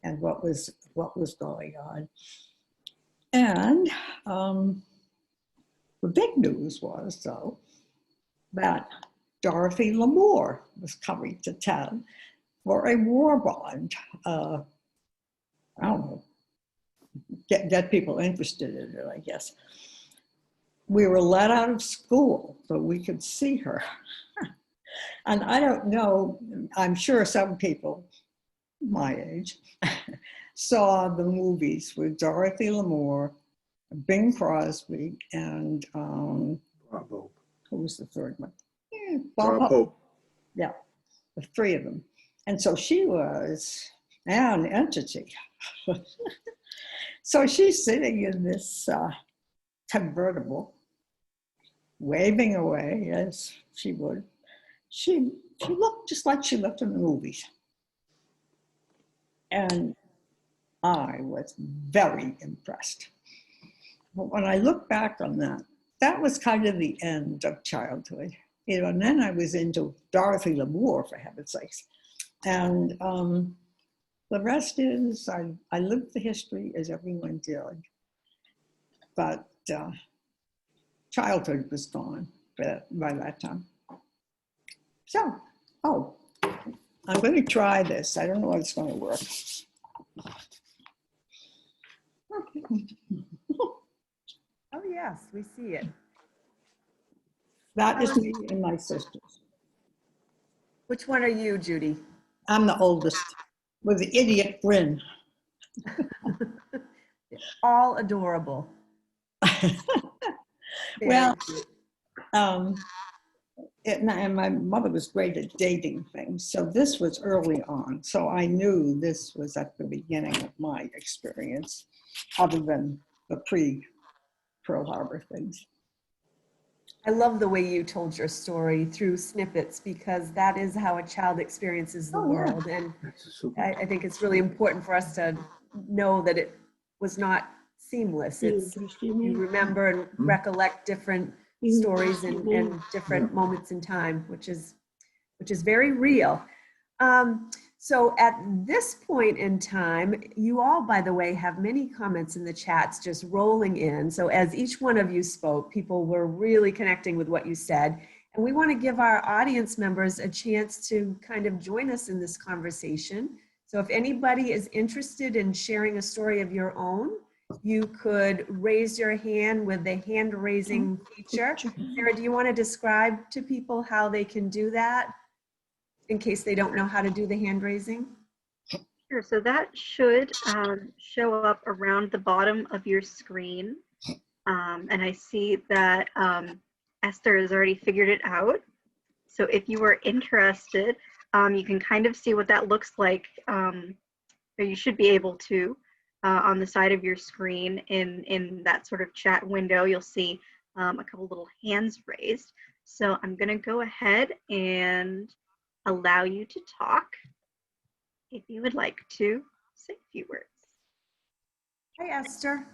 and what was going on. And the big news was, though, that Dorothy Lamour was coming to town for a war bond. I don't know, get people interested in it, I guess. We were let out of school so we could see her. And I don't know, I'm sure some people my age saw the movies with Dorothy Lamour, Bing Crosby, and who was the third one? Bob Hope. Yeah, the three of them. And so she was an entity. So she's sitting in this convertible, waving away as she would. She looked just like she looked in the movies. And I was very impressed. But when I look back on that, that was kind of the end of childhood. And then I was into Dorothy Lamour, for heaven's sakes. And the rest is, I lived the history as everyone did. But childhood was gone by that time. So, I'm going to try this. I don't know if it's going to work. Oh, yes, we see it. That is me and my sisters. Which one are you, Judy? I'm the oldest with the idiot grin. All adorable. Well, and my mother was great at dating things. So this was early on. So I knew this was at the beginning of my experience, other than the pre-Pearl Harbor things. I love the way you told your story through snippets, because that is how a child experiences the world. And I think it's really important for us to know that it was not seamless. It's, you remember and recollect different stories and different moments in time, which is very real. So at this point in time, you all, by the way, have many comments in the chats just rolling in. So as each one of you spoke, people were really connecting with what you said. And we want to give our audience members a chance to kind of join us in this conversation. So if anybody is interested in sharing a story of your own, you could raise your hand with the hand raising feature. Sarah, do you want to describe to people how they can do that, in case they don't know how to do the hand raising? Sure, so that should show up around the bottom of your screen. And I see that Esther has already figured it out. So if you are interested, you can kind of see what that looks like, or you should be able to, on the side of your screen in that sort of chat window. You'll see a couple little hands raised. So I'm going to go ahead and allow you to talk if you would like to say a few words. Hi, Esther.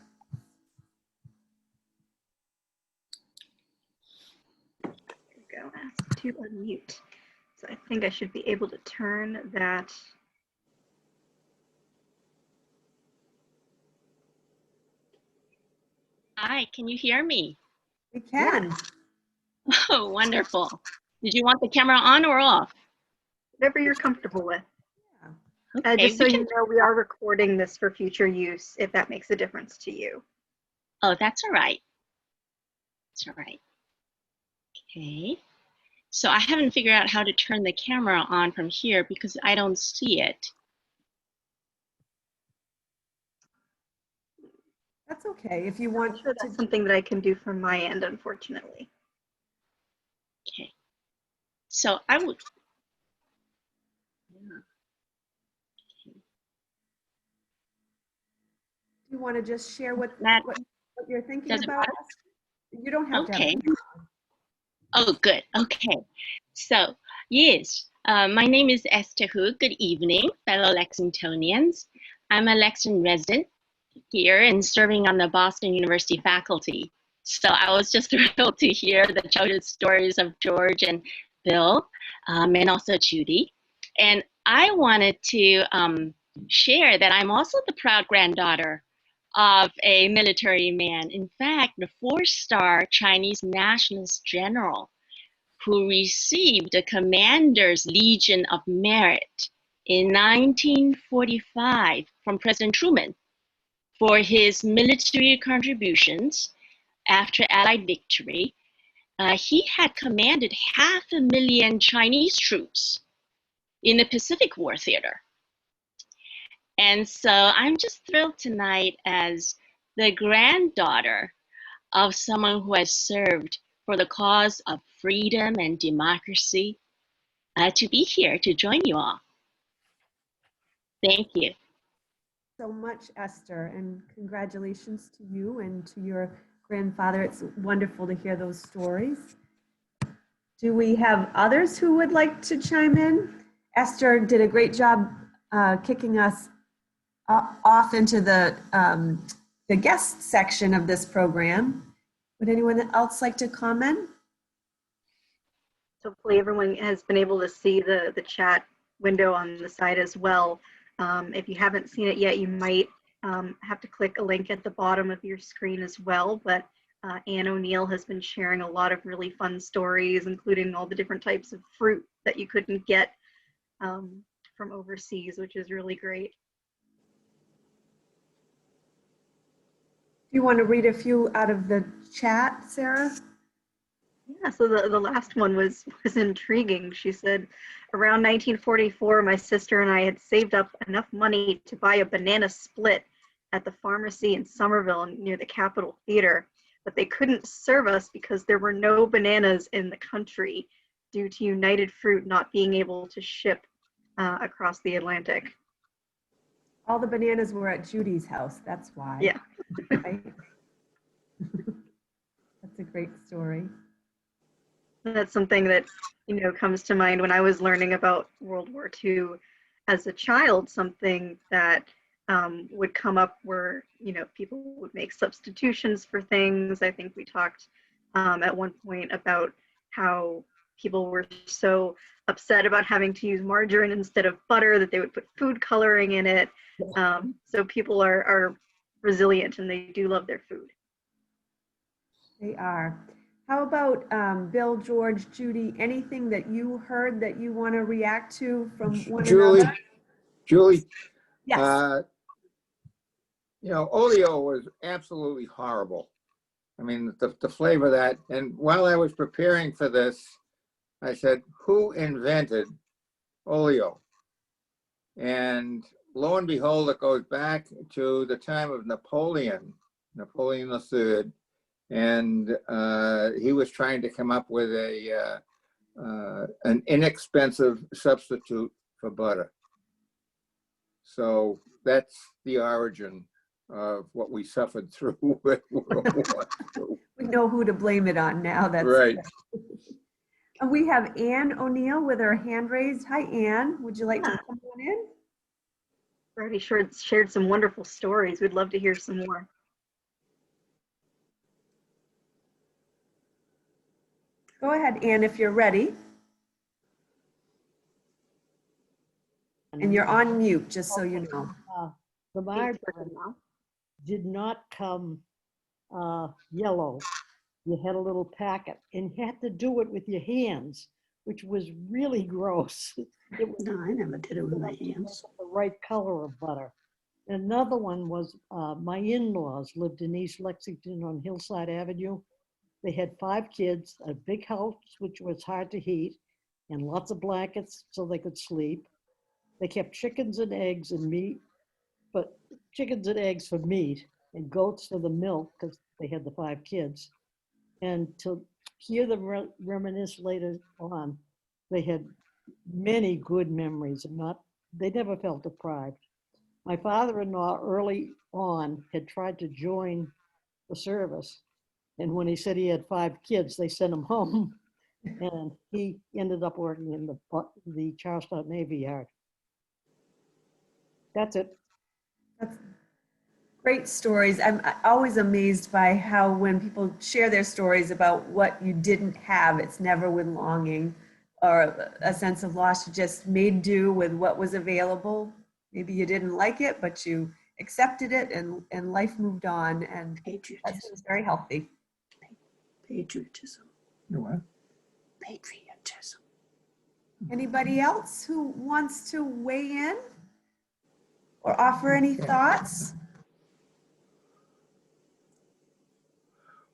There we go. Ask to unmute. So I think I should be able to turn that. Hi, can you hear me? We can. Oh, wonderful. Did you want the camera on or off? Whatever you're comfortable with. Okay, Just so we you can. know, we are recording this for future use, if that makes a difference to you. Oh, that's all right. That's all right. Okay. So I haven't figured out how to turn the camera on from here because I don't see it. That's okay. If you I'm want not sure to. that's something that I can do from my end, unfortunately. Okay. So I would. Yeah. Do you want to just share what That you're thinking doesn't about? matter. You don't have to have Okay. it. Oh, good. Okay. So, yes, my name is Esther Hu. Good evening, fellow Lexingtonians. I'm a Lexington resident here and serving on the Boston University faculty. So I was just thrilled to hear the childhood stories of George and Bill, and also Judy. And I wanted to share that I'm also the proud granddaughter of a military man. In fact, the 4-star Chinese nationalist general who received the Commander's Legion of Merit in 1945 from President Truman for his military contributions after Allied victory. He had commanded 500,000 Chinese troops in the Pacific War theater. And so I'm just thrilled tonight as the granddaughter of someone who has served for the cause of freedom and democracy to be here to join you all. Thank you. So much, Esther, and congratulations to you and to your grandfather. It's wonderful to hear those stories. Do we have others who would like to chime in? Esther did a great job kicking us off into the guest section of this program. Would anyone else like to comment? Hopefully everyone has been able to see the chat window on the side as well. If you haven't seen it yet, you might have to click a link at the bottom of your screen as well. But Anne O'Neill has been sharing a lot of really fun stories, including all the different types of fruit that you couldn't get from overseas, which is really great. Do you want to read a few out of the chat, Sarah? Yeah, so the last one was intriguing. She said, around 1944, my sister and I had saved up enough money to buy a banana split at the pharmacy in Somerville near the Capitol Theater, but they couldn't serve us because there were no bananas in the country due to United Fruit not being able to ship across the Atlantic. All the bananas were at Judy's house, that's why. Yeah. Right? That's a great story. That's something that, comes to mind when I was learning about World War II as a child. Something that would come up where, people would make substitutions for things. I think we talked at one point about how people were so upset about having to use margarine instead of butter that they would put food coloring in it. So people are resilient and they do love their food. They are. How about Bill, George, Judy, anything that you heard that you want to react to from one another? Julie, Yes. oleo was absolutely horrible. I mean, the flavor of that. And while I was preparing for this, I said, who invented oleo? And lo and behold, it goes back to the time of Napoleon III. And he was trying to come up with a an inexpensive substitute for butter. So that's the origin of what we suffered through with World War II. We know who to blame it on now. That's Right. And we have Ann O'Neill with her hand raised. Hi, Ann. Would you like to come on in? Already shared some wonderful stories. We'd love to hear some more. Go ahead, Ann, if you're ready. And you're on mute, just so you know. The margarine did not come yellow. You had a little packet and you had to do it with your hands, which was really gross. It was No, I never did it with my hands. the right color of butter. Another one was my in-laws lived in East Lexington on Hillside Avenue. They had 5 kids, a big house, which was hard to heat, and lots of blankets so they could sleep. They kept chickens and eggs and meat, but chickens and eggs for meat and goats for the milk because they had the 5 kids. And to hear them reminisce later on, they had many good memories and they never felt deprived. My father-in-law early on had tried to join the service. And when he said he had 5 kids, they sent him home. And he ended up working in the Charlestown Navy Yard. That's it. That's great stories. I'm always amazed by how when people share their stories about what you didn't have, it's never with longing or a sense of loss. You just made do with what was available. Maybe you didn't like it, but you accepted it and life moved on. And that's very healthy. Patriotism. You what? Patriotism. Anybody else who wants to weigh in or offer any thoughts?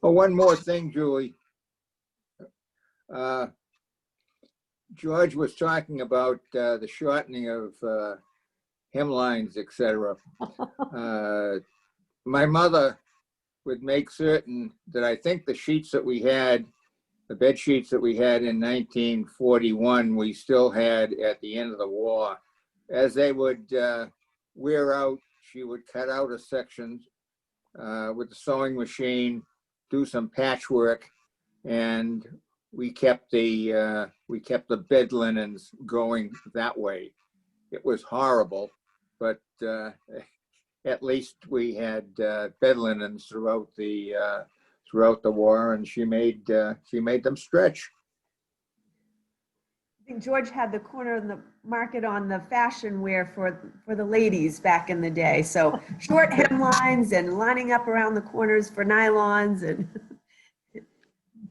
Oh, one more thing, Julie. George was talking about the shortening of hemlines, etc. My mother would make certain that I think the sheets that we had, the bed sheets that we had in 1941, we still had at the end of the war. As they would wear out, she would cut out a section with the sewing machine, do some patchwork, and we kept the bed linens going that way. It was horrible, but at least we had bed linens throughout the war, and she made them stretch. I think George had the corner of the market on the fashion wear for the ladies back in the day. So short hemlines and lining up around the corners for nylons, and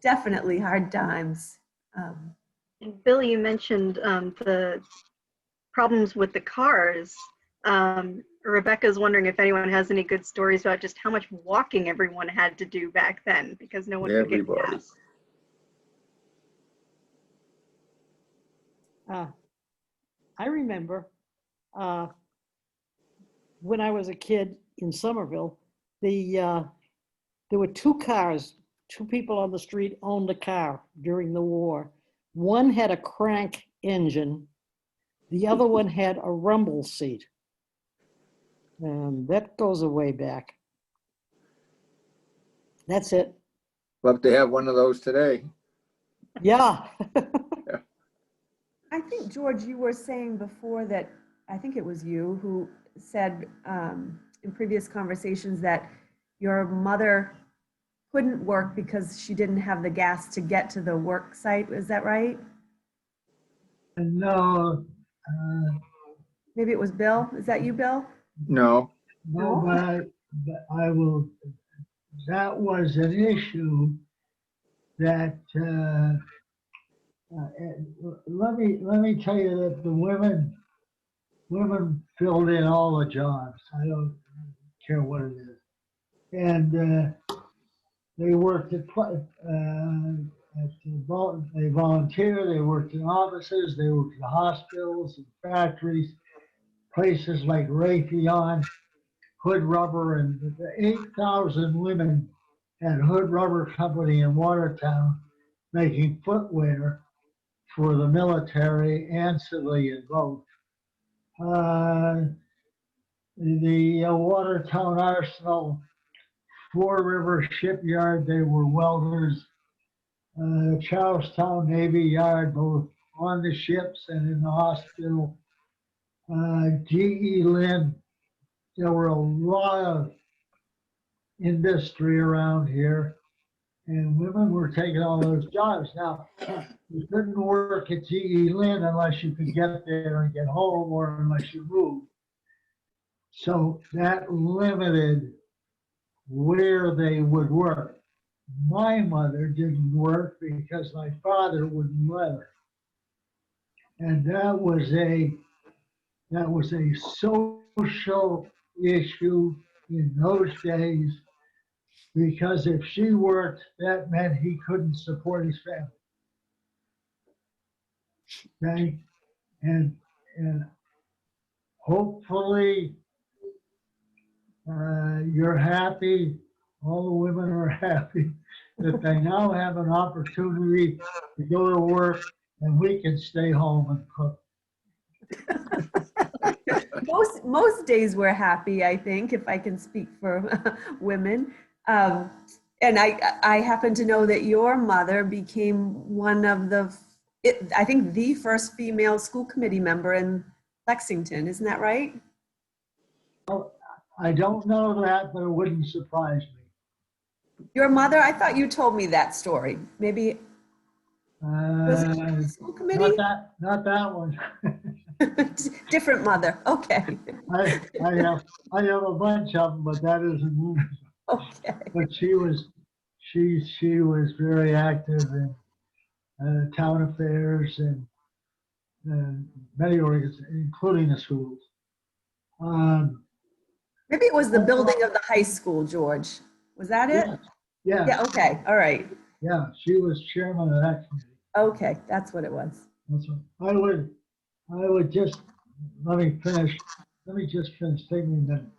definitely hard times. And Bill, you mentioned the problems with the cars. Rebecca's wondering if anyone has any good stories about just how much walking everyone had to do back then because no one could get gas. I remember when I was a kid in Somerville, there were 2 cars, 2 people on the street owned a car during the war. One had a crank engine, the other one had a rumble seat. That goes a way back. That's it. Love to have one of those today. Yeah. I think, George, you were saying before that, I think it was you who said in previous conversations that your mother couldn't work because she didn't have the gas to get to the work site. Is that right? No. Maybe it was Bill. Is that you, Bill? No. No, but I will, that was an issue that, let me tell you that the women filled in all the jobs. I don't care what it is. And they worked they volunteered, they worked in offices, they worked in hospitals and factories, places like Raytheon, Hood Rubber, and the 8,000 women at Hood Rubber Company in Watertown making footwear for the military and civilian both. The Watertown Arsenal, Four River Shipyard, they were welders. Charlestown Navy Yard, both on the ships and in the hospital. GE Lynn, there were a lot of industry around here, and women were taking all those jobs. Now, you couldn't work at GE Lynn unless you could get there and get home, or unless you moved. So that limited where they would work. My mother didn't work because my father wouldn't let her. And that was a social issue in those days, because if she worked, that meant he couldn't support his family. Okay? And hopefully you're happy, all the women are happy that they now have an opportunity to go to work and we can stay home and cook. Most days we're happy, I think, if I can speak for women. And I happen to know that your mother became one of I think the first female school committee member in Lexington. Isn't that right? I don't know that, but it wouldn't surprise me. Your mother? I thought you told me that story. Maybe was it the school committee? Not that one. Different mother. Okay. I have a bunch of them, but that isn't one. Okay. But she was very active in town affairs and many organizations, including the schools. Maybe it was the building of the high school, George. Was that it? Yeah. Yeah. Okay. All right. Yeah, she was chairman of that committee. Okay, that's what it was. That's what I would just let me just finish. Take me a minute.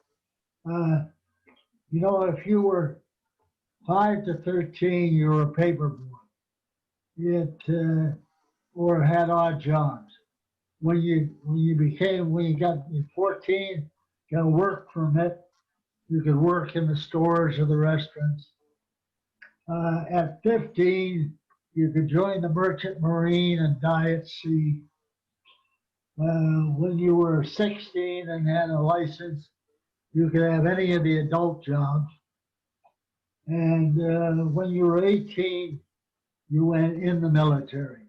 You know, if you were 5 to 13, you were a paper boy. Or had odd jobs. When you got 14, got a work permit, you could work in the stores or the restaurants. At 15, you could join the Merchant Marine and die at sea. When you were 16 and had a license, you could have any of the adult jobs. And when you were 18, you went in the military.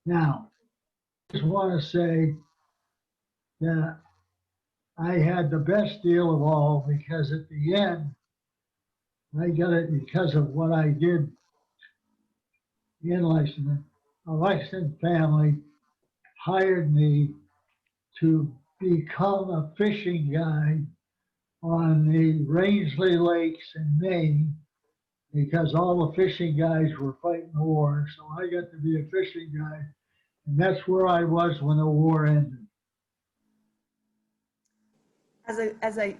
Now, I just want to say that I had the best deal of all, because at the end, I got it because of what I did in Lexington. A Lexington family hired me to become a fishing guide on the Rangeley Lakes in Maine, because all the fishing guys were fighting the war. So I got to be a fishing guide, and that's where I was when the war ended. As a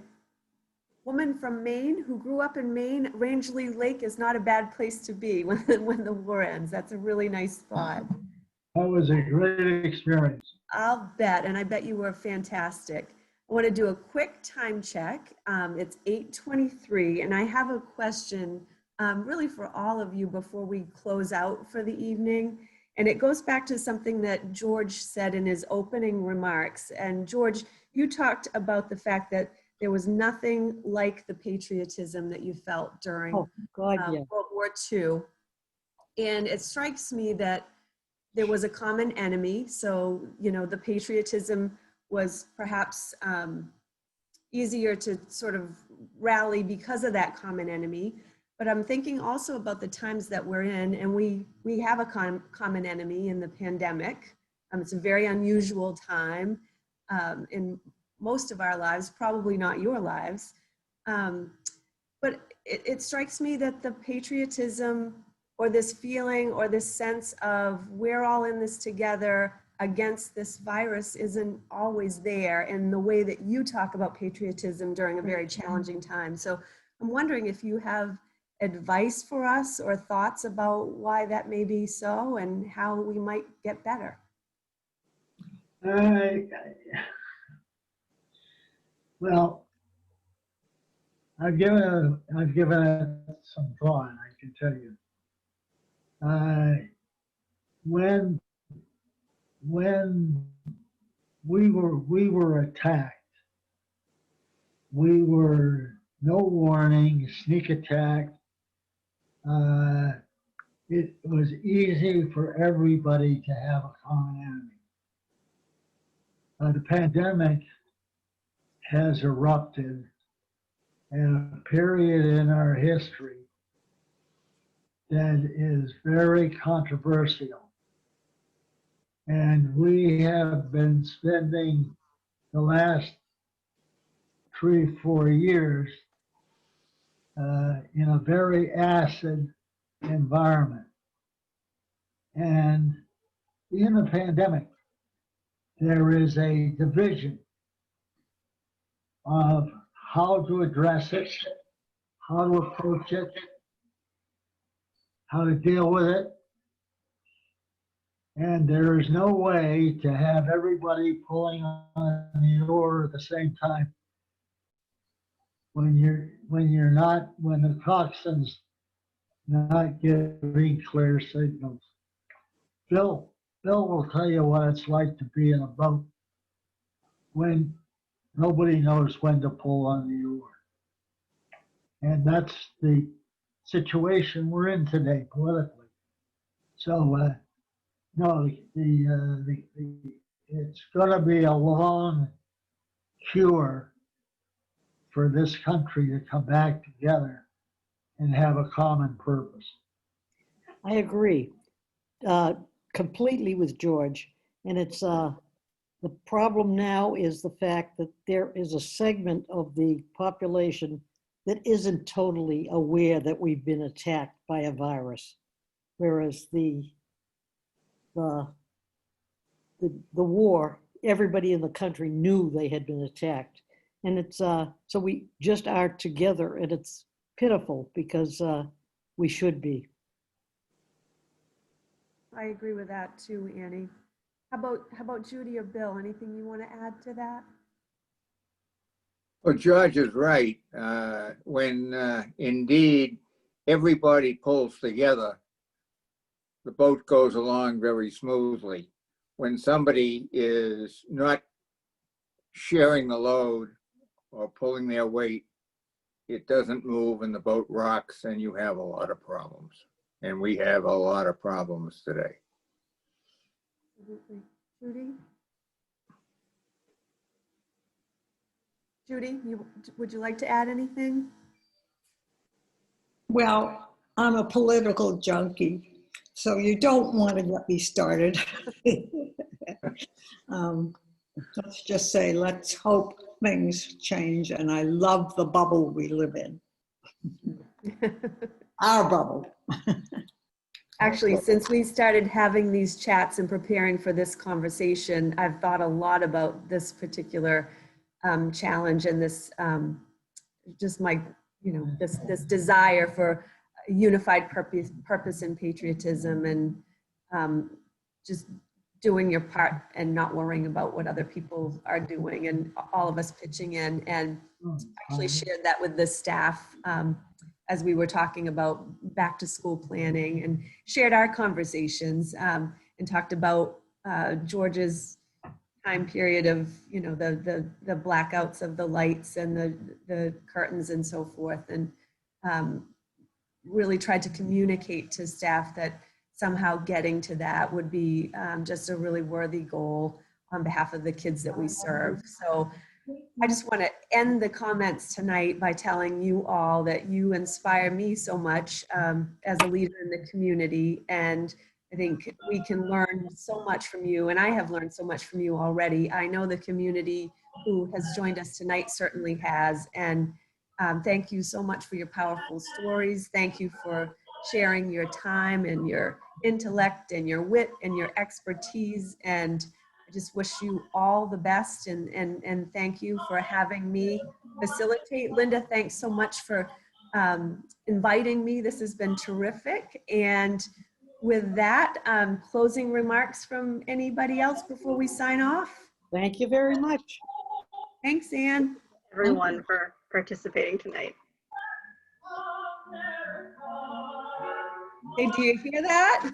woman from Maine who grew up in Maine, Rangeley Lake is not a bad place to be when the war ends. That's a really nice spot. That was a great experience. I'll bet, and I bet you were fantastic. I want to do a quick time check. It's 8:23, and I have a question really for all of you before we close out for the evening. And it goes back to something that George said in his opening remarks. And George, you talked about the fact that there was nothing like the patriotism that you felt during World War II. And it strikes me that there was a common enemy. So, you know, the patriotism was perhaps easier to sort of rally because of that common enemy. But I'm thinking also about the times that we're in, and we have a common enemy in the pandemic. It's a very unusual time in most of our lives, probably not your lives. But it strikes me that the patriotism, or this feeling, or this sense of we're all in this together against this virus, isn't always there in the way that you talk about patriotism during a very challenging time. So I'm wondering if you have advice for us or thoughts about why that may be so and how we might get better? Well, I've given it some thought, I can tell you. When we were attacked, we were no warning, sneak attack. It was easy for everybody to have a common enemy. The pandemic has erupted in a period in our history that is very controversial. And we have been spending the last 3-4 years in a very acid environment. And in the pandemic, there is a division of how to address it, how to approach it, how to deal with it. And there is no way to have everybody pulling on the oar at the same time when the toxin's not giving clear signals. Bill will tell you what it's like to be in a boat when nobody knows when to pull on the oar. And that's the situation we're in today politically. So, no, it's going to be a long cure for this country to come back together and have a common purpose. I agree completely with George. And it's the problem now is the fact that there is a segment of the population that isn't totally aware that we've been attacked by a virus, whereas the war, everybody in the country knew they had been attacked. And it's, so we just are together, and it's pitiful because we should be. I agree with that too, Annie. How about Judy or Bill? Anything you want to add to that? Well, George is right. When indeed everybody pulls together, the boat goes along very smoothly. When somebody is not sharing the load or pulling their weight, it doesn't move and the boat rocks and you have a lot of problems. And we have a lot of problems today. Absolutely. Judy, would you like to add anything? Well, I'm a political junkie, so you don't want to get me started. Let's just say, let's hope things change. And I love the bubble we live in. Our bubble. Actually, since we started having these chats and preparing for this conversation, I've thought a lot about this particular challenge and this, just my, this desire for unified purpose and patriotism, and just doing your part and not worrying about what other people are doing, and all of us pitching in. And actually shared that with the staff as we were talking about back to school planning, and shared our conversations and talked about George's time period of, the blackouts of the lights and the curtains and so forth, and really tried to communicate to staff that somehow getting to that would be just a really worthy goal on behalf of the kids that we serve. So I just want to end the comments tonight by telling you all that you inspire me so much as a leader in the community. And I think we can learn so much from you. And I have learned so much from you already. I know the community who has joined us tonight certainly has. And thank you so much for your powerful stories. Thank you for sharing your time and your intellect and your wit and your expertise. And I just wish you all the best, and thank you for having me facilitate. Linda, thanks so much for inviting me. This has been terrific. And with that, closing remarks from anybody else before we sign off? Thank you very much. Thanks, Anne. Everyone for participating tonight. Hey, do you hear that?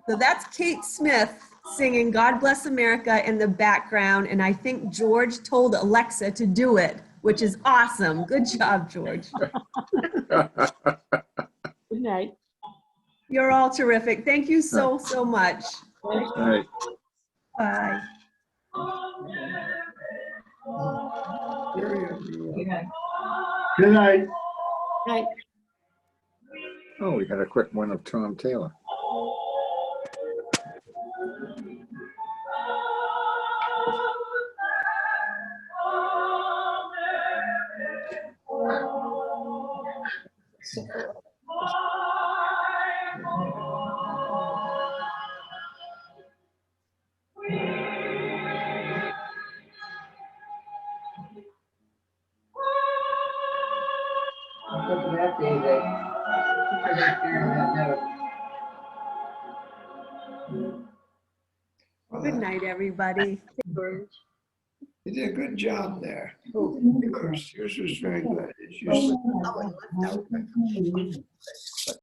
So that's Kate Smith singing God Bless America in the background. And I think George told Alexa to do it, which is awesome. Good job, George. Good night. You're all terrific. Thank you so, so much. All right. Bye. Good night. Night. Oh, we got a quick one of Tom Taylor. Good night, everybody. You did a good job there. Yours was very good. It's just